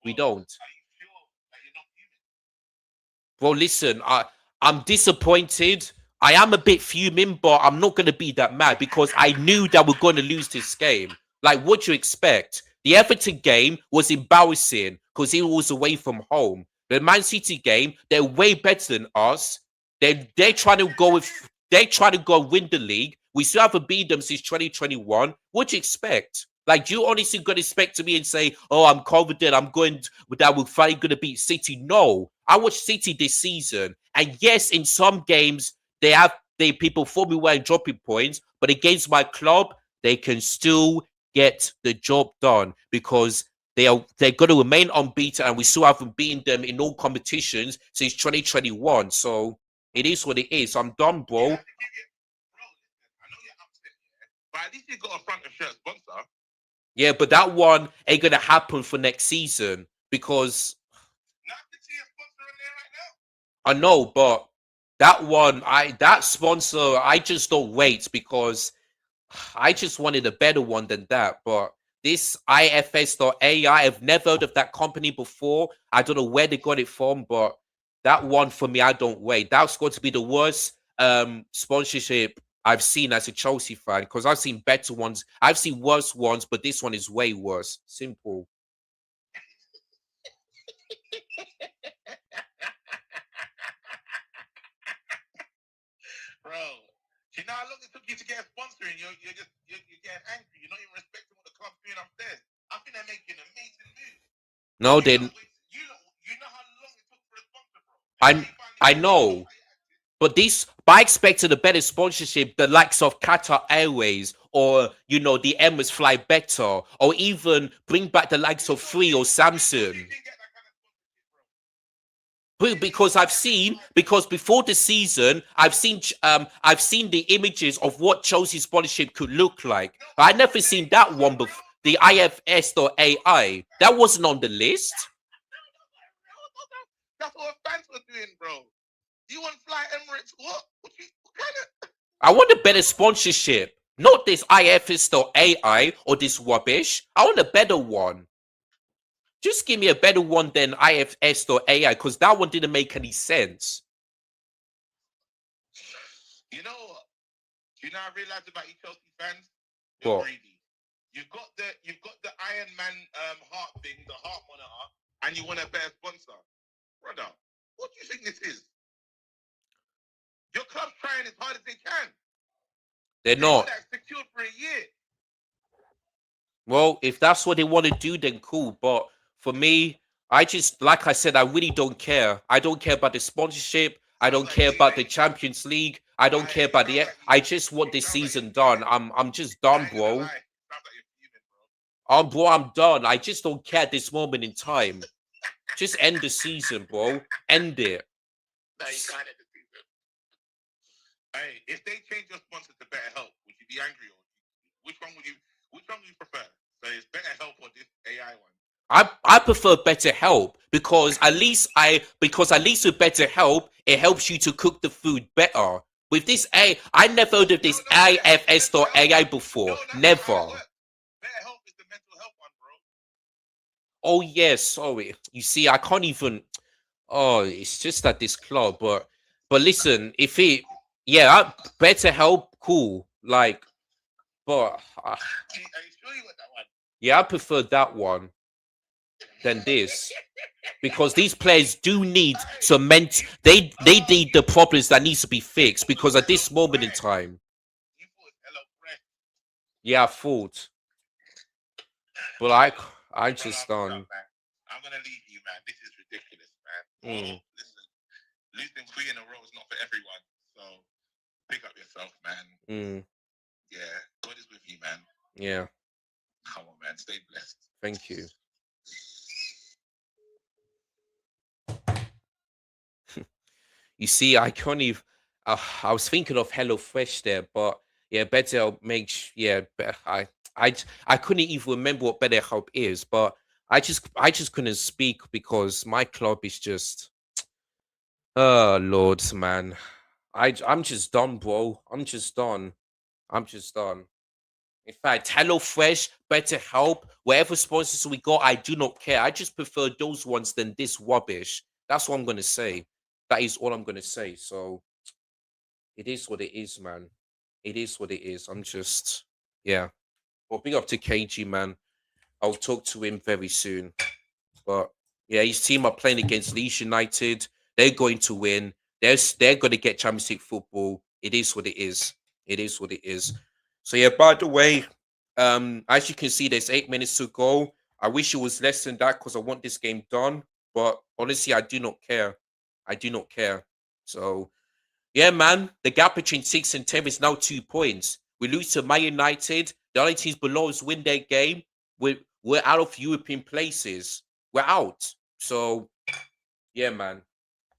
We Well, don't. are you sure that you're not fuming? Bro, listen, I'm disappointed. I am a bit fuming, but I'm not going to be that mad because I knew that we're going to lose this game. Like, what do you expect? The Everton game was embarrassing because it was away from home. The Man City game, they're way better than us. They're trying to go with they're trying to go win the league. We still haven't beat them since 2021. What do you expect? Like, do you honestly gonna expect to me and say, "Oh, I'm confident. I'm going that we're finally gonna beat City"? No, I watched City this season, and yes, in some games they people for me well dropping points, but against my club, they can still get the job done because they're going to remain unbeaten, and we still haven't beaten them in all competitions since 2021. So it is what it is. I'm done, You bro. have to give it, bro. Listen, I know you're upset, yeah, but at least you got a front and shirt sponsor. Yeah, but that one ain't gonna happen for next season because Now I can see a sponsor in there right now. I know, but that sponsor, I just don't wait because I just wanted a better one than that. But this IFS.ai, I've never heard of that company before. I don't know where they got it from, but that one for me, I don't wait. That's going to be the worst sponsorship I've seen as a Chelsea fan, because I've seen better ones, I've seen worse ones, but this one is way worse. Simple. Bro, you know how long it took you to get a sponsor, and you're getting angry. You're not even respecting what the club's doing upstairs. I think they're making an amazing move. No, You then know, you know how long it took for a sponsor, bro. And now I you finally I got one. know. But I expected a better sponsorship, the likes of Qatar Airways, or the Emirates Fly Better, or even bring back the likes of Free or Samsung. You didn't get that kind of sponsorship, bro. Because before the season, I've seen the images of what Chelsea's sponsorship could look like. I never seen that one before. The IFS or AI that wasn't on the list. That's what fans were doing, bro. You want Fly Emirates? What kind of? I want a better sponsorship, not this IFS or AI or this rubbish. I want a better one. Just give me a better one than IFS or AI, because that one didn't make any sense. You know what? You know, I realized about you Chelsea fans. What? You're greedy. You've got the Iron Man heart thing, the heart monitor, and you want a better sponsor, brother. What do you think this is? Your club's trying as hard as they can. They're not. That's secured for a year. Well, if that's what they want to do, then cool. But for me, like I said, I really don't care. I don't care about the sponsorship. I don't care about the Champions League. I don't care about I just want this season done. I'm just done, bro. Bro, I'm done. I just don't care at this moment in time. Just end the season, bro. End it. No, you can't end the season. Hey, if they change your sponsor to Better Help, would you be angry, or which one would you prefer? So it's Better Help or this AI one? I prefer Better Help, because at least with Better Help, it helps you to cook the food better. With this I never heard of this IFS or AI before. Never. Better Help is the mental health one, bro. Oh yes, sorry. You see, I can't even. Oh, it's just at this club, but listen, if it, Better Help, cool. Like, but are you sure you want that one? Yeah, I prefer that one than this, because these players do need some They need the problems that needs to be fixed, because at this moment in time. Yeah, I thought. But I just I'm gonna leave you, man. This is ridiculous, man. Listen, losing 3 in a row is not for everyone. So pick up yourself, man. Yeah, God is with you, man. Yeah. Come on, man. Stay blessed. Thank you. You see, I can't even. I was thinking of HelloFresh there, but yeah, BetterHelp makes I couldn't even remember what BetterHelp is, but I just couldn't speak, because my club is just, oh Lord, man. I'm just done, bro. I'm just done. In fact, HelloFresh, BetterHelp, whatever sponsors we got, I do not care. I just prefer those ones than this rubbish. That's what I'm gonna say. That is all I'm gonna say. So it is what it is, man. It is what it is. I'm just, yeah. Well, big up to KG, man. I'll talk to him very soon. But yeah, his team are playing against Leeds United. They're going to win. They're going to get Champions League football. It is what it is. It is what it is. So yeah, by the way, as you can see, there's 8 minutes to go. I wish it was less than that, because I want this game done. But honestly, I do not care. I do not care. So yeah, man, the gap between 6 and 10 is now 2 points. We lose to Man United. The only teams below us win their game. We're out of European places. We're out. So yeah, man,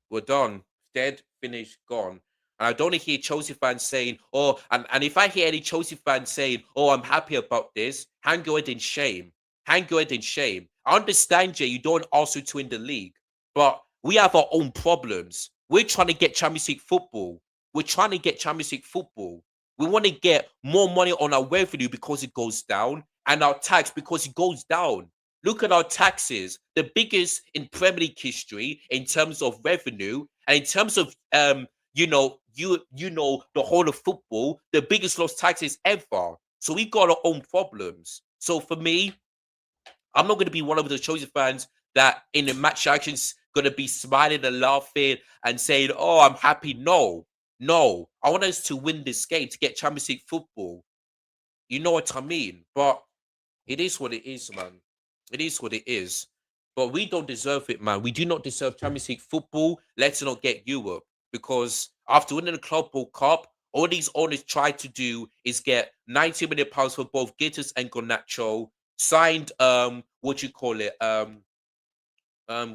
we're done. Dead, finished, gone. And I don't want to hear Chelsea fans saying, oh, and if I hear any Chelsea fans saying, oh, I'm happy about this, hang your head in shame. Hang your head in shame. I understand, Jay, you don't also to win the league, but we have our own problems. We're trying to get Champions League football. We're trying to get Champions League football. We want to get more money on our revenue because it goes down, and our tax because it goes down. Look at our taxes, the biggest in Premier League history in terms of revenue and in terms of the whole of football, the biggest lost taxes ever. So we got our own problems. So for me, I'm not going to be one of those Chelsea fans that in the match actions going to be smiling and laughing and saying, "Oh, I'm happy." No, no, I want us to win this game to get Champions League football. You know what I mean? But it is what it is, man. It is what it is. But we don't deserve it, man. We do not deserve Champions League football. Let's not get Europe because after winning the Club World Cup, all these owners try to do is get 90 million pounds for both Gittins and Garnacho. Signed what you call it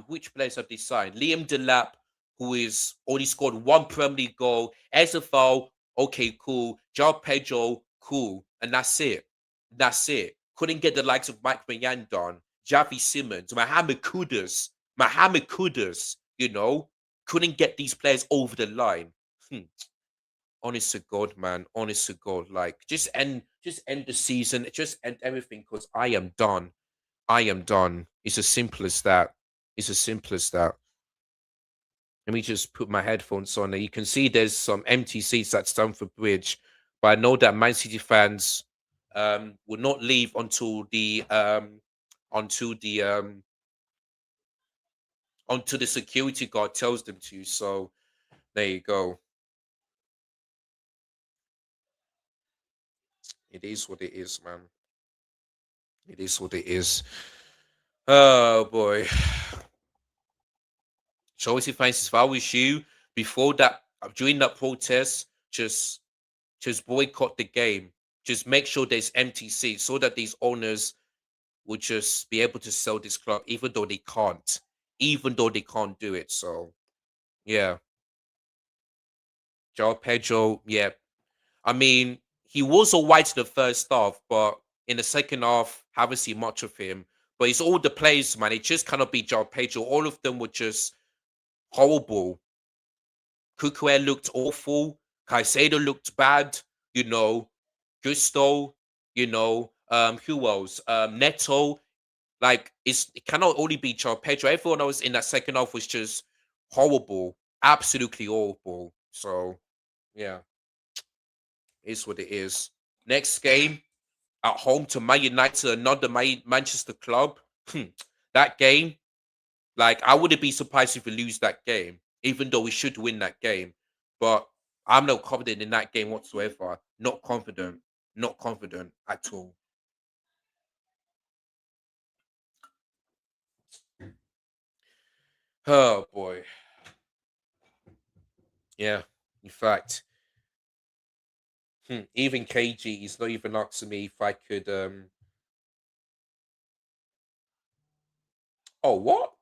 which players have they signed? Liam Delap, who is only scored one Premier League goal. SFL, okay, cool. João Pedro, cool, and that's it. That's it. Couldn't get the likes of Mike Mayan done. Javi Simmons, Mohamed Kudus, couldn't get these players over the line. Honest to God, man. Honest to God. Like, just end the season. Just end everything because I am done. I am done. It's as simple as that. It's as simple as that. Let me just put my headphones on. You can see there's some empty seats at Stamford Bridge, but I know that Man City fans will not leave until the security guard tells them to. So there you go. It is what it is, man. It is what it is. Oh boy. Chelsea fans, if I was you, before that, during that protest, just boycott the game. Just make sure there's empty seats so that these owners will just be able to sell this club, even though they can't. Even though they can't do it. So yeah. João Pedro, yeah. I mean, he was all right in the first half, but in the second half, haven't seen much of him. But it's all the players, man. It just cannot be João Pedro. All of them were just horrible. Kukue looked awful. Caicedo looked bad. You know, Gusto. Who else? Neto. Like, it cannot only be João Pedro. Everyone else in that second half was just horrible, absolutely horrible. So, yeah, it's what it is. Next game at home to Man United, another Manchester club. That game, like, I wouldn't be surprised if we lose that game, even though we should win that game. But I'm not confident in that game whatsoever. Not confident. Not confident at all. Oh boy. Yeah. In fact, even KG is not even asking me if I could oh what?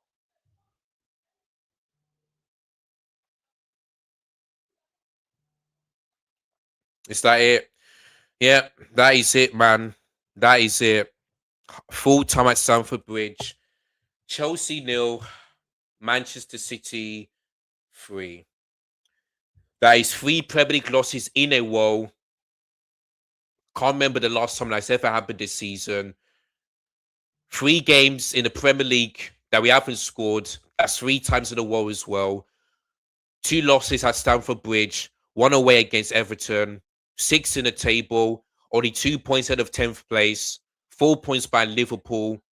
Is that it? Yeah, that is it, man. That is it. Full time at Stamford Bridge. Chelsea nil, Manchester City 3. That is 3 Premier League losses in a row. Can't remember the last time that's ever happened this season. 3 games in the Premier League that we haven't scored. That's 3 times in a row as well. 2 losses at Stamford Bridge. 1 away against Everton. 6 in the table. Only 2 points out of 10th place. 4 points behind Liverpool.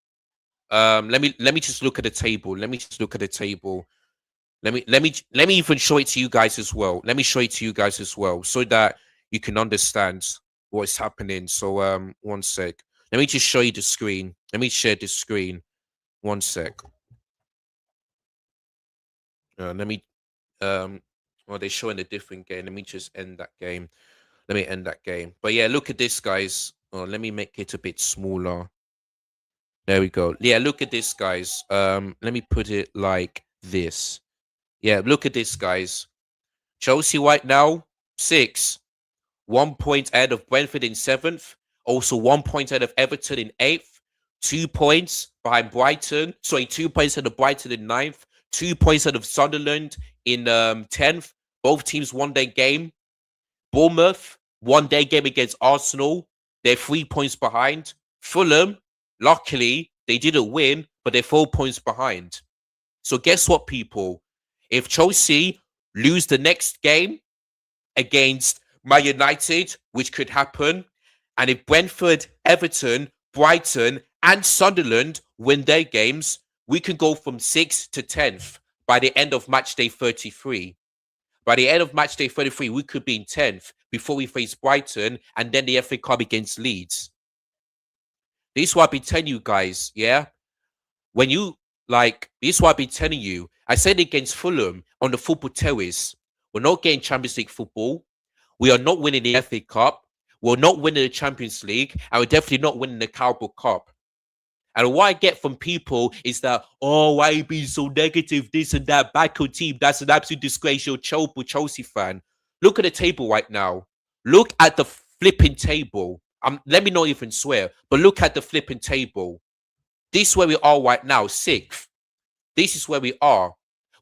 Let me just look at the table. Let me just look at the table. Let me even show it to you guys as well. Let me show it to you guys as well so that you can understand what's happening. So one sec. Let me just show you the screen. Let me share the screen. One sec. Let me well, they're showing a different game. Let me just end that game. Let me end that game. But yeah, look at this, guys. Oh, let me make it a bit smaller. There we go. Yeah, look at this, guys. Let me put it like this. Yeah, look at this, guys. Chelsea right now, 6. 1 point ahead of Brentford in 7th. Also 1 point ahead of Everton in 8th. 2 points behind Brighton. Sorry, 2 points ahead of Brighton in 9th. 2 points ahead of Sunderland in 10th. Both teams won their game. Bournemouth won their game against Arsenal. They're 3 points behind. Fulham, luckily, They didn't win, but they're 4 points behind. So guess what, people? If Chelsea lose the next game against Man United, which could happen, and if Brentford, Everton, Brighton, and Sunderland win their games, we can go from 6th to 10th by the end of match day 33. By the end of match day 33, we could be in 10th before we face Brighton and then the FA Cup against Leeds. This is what I've been telling you guys, yeah? When you, this is what I've been telling you. I said against Fulham on the football terrace, we're not getting Champions League football. We are not winning the FA Cup. We're not winning the Champions League. And we're definitely not winning the Carabao Cup. And what I get from people is that, oh, why are you being so negative, this and that, back your team? That's an absolute disgrace. You're a Chelsea fan. Look at the table right now. Look at the flipping table. Let me not even swear, but look at the flipping table. This is where we are right now, 6th. This is where we are.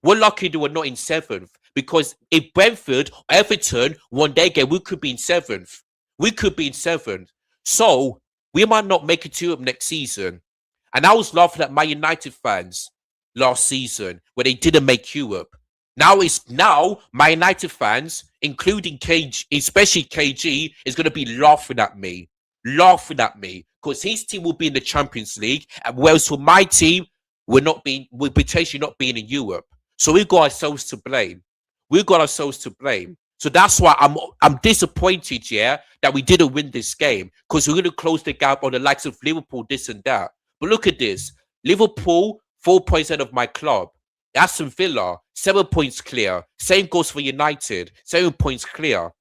We're lucky that we're not in 7th, because if Brentford, Everton won their game, we could be in 7th. We could be in 7th. So we might not make it to Europe next season. And I was laughing at my United fans last season when they didn't make Europe. Now my United fans, including KG, especially KG, is going to be laughing at me, because his team will be in the Champions League, and whereas for my team, we're potentially not being in Europe. So we've got ourselves to blame. So that's why I'm disappointed, yeah, that we didn't win this game, because we're going to close the gap on the likes of Liverpool, this and that. But look at this. Liverpool, 4 points ahead of my club. Aston Villa, 7 points clear. Same goes for United, 7 points clear.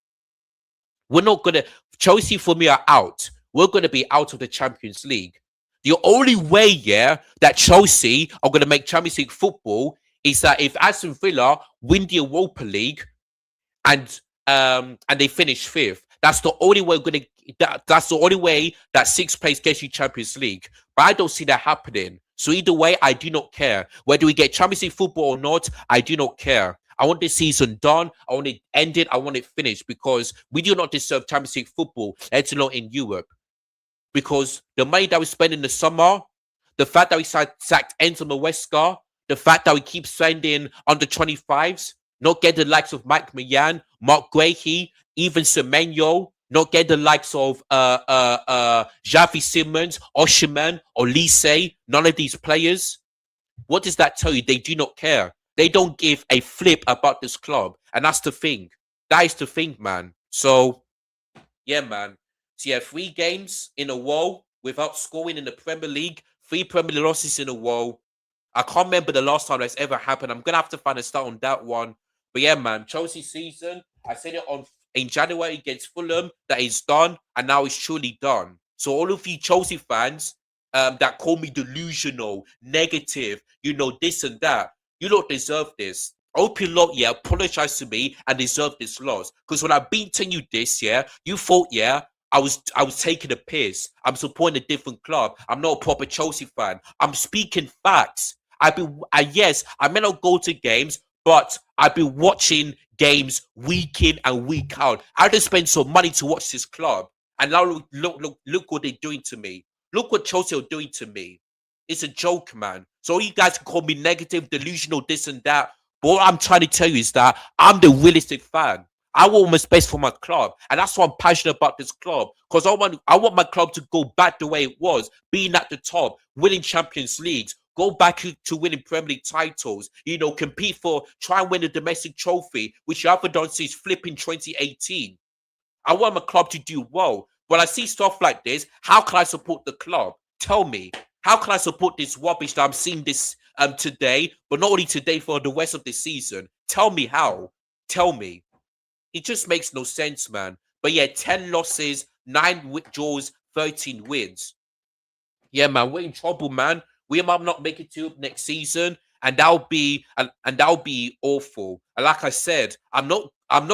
We're not going to... Chelsea, for me, are out. We're going to be out of the Champions League. The only way, yeah, that Chelsea are going to make Champions League football is that if Aston Villa win the Europa League and they finish 5th. That's the only way that's the only way that 6th place gets you Champions League. But I don't see that happening. So either way, I do not care. Whether we get Champions League football or not, I do not care. I want this season done. I want it ended. I want it finished, because we do not deserve Champions League football, let alone in Europe. Because the money that we spend in the summer, the fact that we sacked Enzo Maresca, the fact that we keep spending under 25s, not get the likes of Mike Mayan, Mark Guehi, even Semenyo, not get the likes of Xavi Simons, Oshiman, or Lise, none of these players. What does that tell you? They do not care. They don't give a flip about this club. And that's the thing. That is the thing, man. So, yeah, man. So, yeah, 3 games in a row without scoring in the Premier League. 3 Premier League losses in a row. I can't remember the last time that's ever happened. I'm going to have to find a start on that one. But yeah, man, Chelsea season, I said it in January against Fulham, that is done, and now it's truly done. So all of you Chelsea fans that call me delusional, negative, this and that, you don't deserve this. I hope you lot, yeah, apologize to me and deserve this loss. Because when I've been telling you this, yeah, you thought, yeah, I was taking a piss. I'm supporting a different club. I'm not a proper Chelsea fan. I'm speaking facts. Yes, I may not go to games, but I've been watching games week in and week out. I just spend some money to watch this club. And now look what they're doing to me. Look what Chelsea are doing to me. It's a joke, man. So you guys can call me negative, delusional, this and that. But what I'm trying to tell you is that I'm the realistic fan. I want what's best for my club. And that's why I'm passionate about this club. Because I want my club to go back the way it was, being at the top, winning Champions Leagues, go back to winning Premier League titles, compete try and win a domestic trophy, which you haven't done since flipping 2018. I want my club to do well. When I see stuff like this, how can I support the club? Tell me. How can I support this rubbish that I'm seeing this today, but not only today, for the rest of the season? Tell me how. Tell me. It just makes no sense, man. But yeah, 10 losses, 9 draws, 13 wins. Yeah, man, we're in trouble, man. We might not make it to next season, and that'll be awful. And like I said, I'm not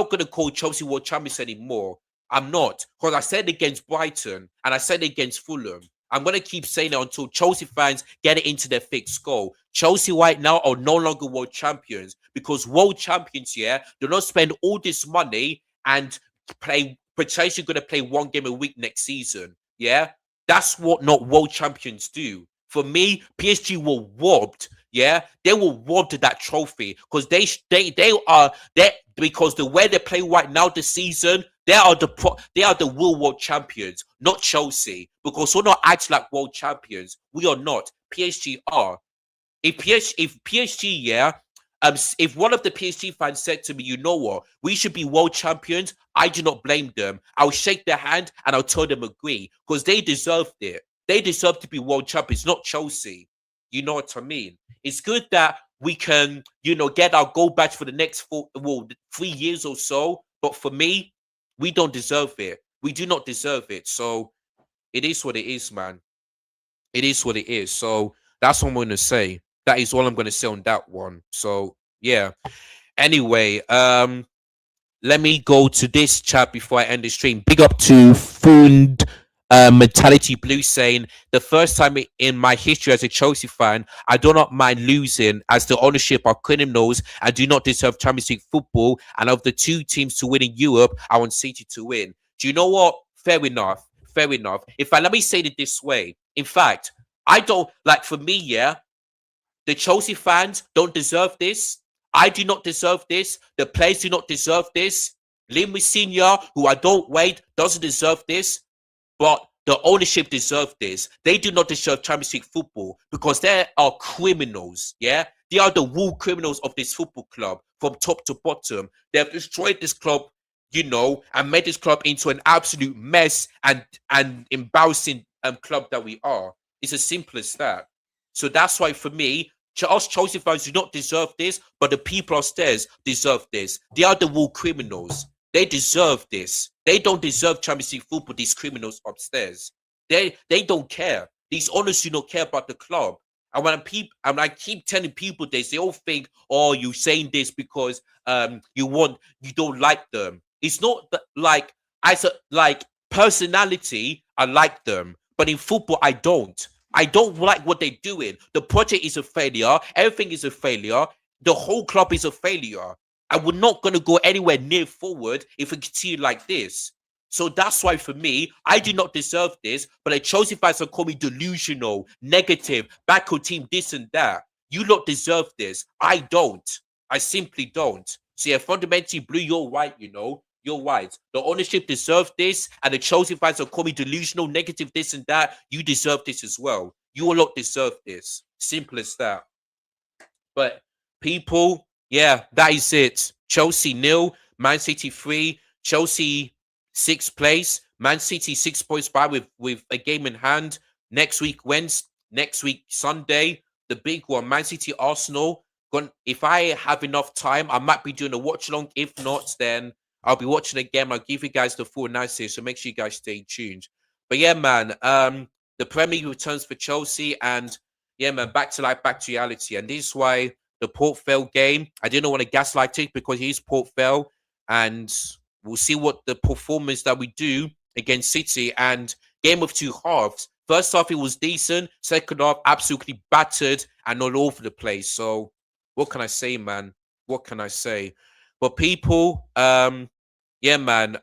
gonna call Chelsea world champions anymore. I'm not, because I said against Brighton and I said against Fulham. I'm gonna keep saying it until Chelsea fans get it into their thick skull. Chelsea right now are no longer world champions, because world champions, yeah, do not spend all this money and potentially gonna play 1 game a week next season. Yeah, that's what not world champions do. For me, PSG were robbed. Yeah, they were robbed of that trophy because they because the way they play right now this season, they are the real world champions, not Chelsea. Because we're not acting like world champions. We are not. PSG are. If PSG, yeah, if one of the PSG fans said to me, you know what, we should be world champions, I do not blame them. I'll shake their hand and I'll tell them agree because they deserved it. They deserve to be world champions, not Chelsea. You know what I mean? It's good that we can, get our goal back for the next 3 years or so. But for me, we don't deserve it. We do not deserve it. So it is what it is, man. It is what it is. So that's what I'm gonna say. That is all I'm gonna say on that one. So yeah. Anyway, let me go to this chat before I end the stream. Big up to Fund Mentality Blue saying the first time in my history as a Chelsea fan, I do not mind losing as the ownership are criminals and do not deserve Champions League football. And of the two teams to win in Europe, I want City to win. Do you know what? Fair enough. Fair enough. In fact, let me say it this way. In fact, I don't like for me, yeah, the Chelsea fans don't deserve this. I do not deserve this. The players do not deserve this. Liam Senior, who I don't wait, doesn't deserve this. But the ownership deserve this. They do not deserve Champions League football because they are criminals. Yeah, they are the real criminals of this football club from top to bottom. They have destroyed this club, and made this club into an absolute mess and embarrassing club that we are. It's as simple as that. So that's why for me, us Chelsea fans do not deserve this, but the people upstairs deserve this. They are the real criminals. They deserve this. They don't deserve Champions League football, these criminals upstairs. They don't care. These owners do not care about the club. And when I keep telling people this, they all think, oh, you're saying this because you don't like them. It's not that, like, as a like personality, I like them. But in football, I don't. I don't like what they're doing. The project is a failure. Everything is a failure. The whole club is a failure. And we're not going to go anywhere near forward if we continue like this. So that's why for me, I do not deserve this. But the Chelsea fans will call me delusional, negative, backward team, this and that. You lot deserve this. I don't. I simply don't. So yeah, fundamentally, Blue, you're right, You're right. The ownership deserves this, and the Chelsea fans will call me delusional, negative, this and that. You deserve this as well. You all lot deserve this. Simple as that. But people, yeah, that is it. Chelsea 0, Man City 3, Chelsea 6th place, Man City 6 points back with a game in hand. Next week, Wednesday, next week, Sunday, the big one, Man City Arsenal. If I have enough time, I might be doing a watch along. If not, then I'll be watching again. I'll give you guys the full analysis, so make sure you guys stay tuned. But yeah, man, the Premier League returns for Chelsea, and yeah, man, back to life, back to reality. And this is why the Port Vale game, I didn't want to gaslight it because he's Port Vale, and we'll see what the performance that we do against City. And game of two halves. First half, it was decent. Second half, absolutely battered and all over the place. So what can I say, man? What can I say? But people, yeah, man,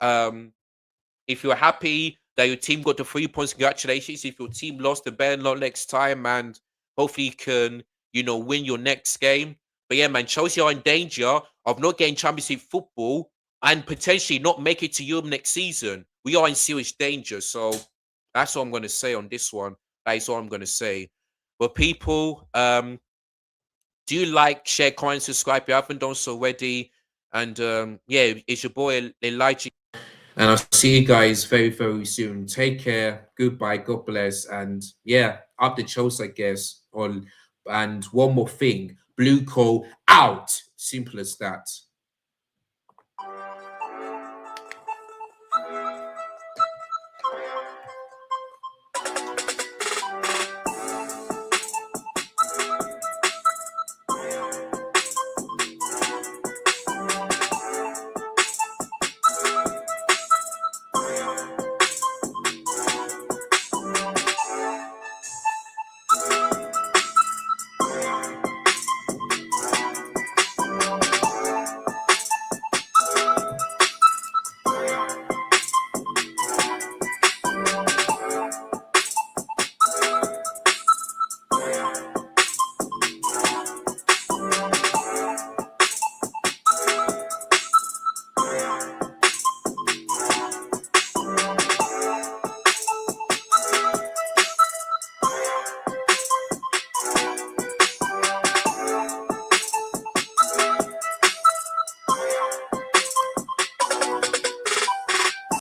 if you're happy that your team got the 3 points, congratulations. If your team lost, the better not next time, and hopefully you can, win your next game. But yeah, man, Chelsea are in danger of not getting Champions League football and potentially not make it to Europe next season. We are in serious danger. So that's what I'm going to say on this one. That is all I'm going to say. But people, do you like, share, comment, subscribe if you haven't done so already? And yeah, it's your boy Elijah. And I'll see you guys very, very soon. Take care. Goodbye. God bless. And yeah, up the Chelsea, I guess. And one more thing, Blue Coal out. Simple as that.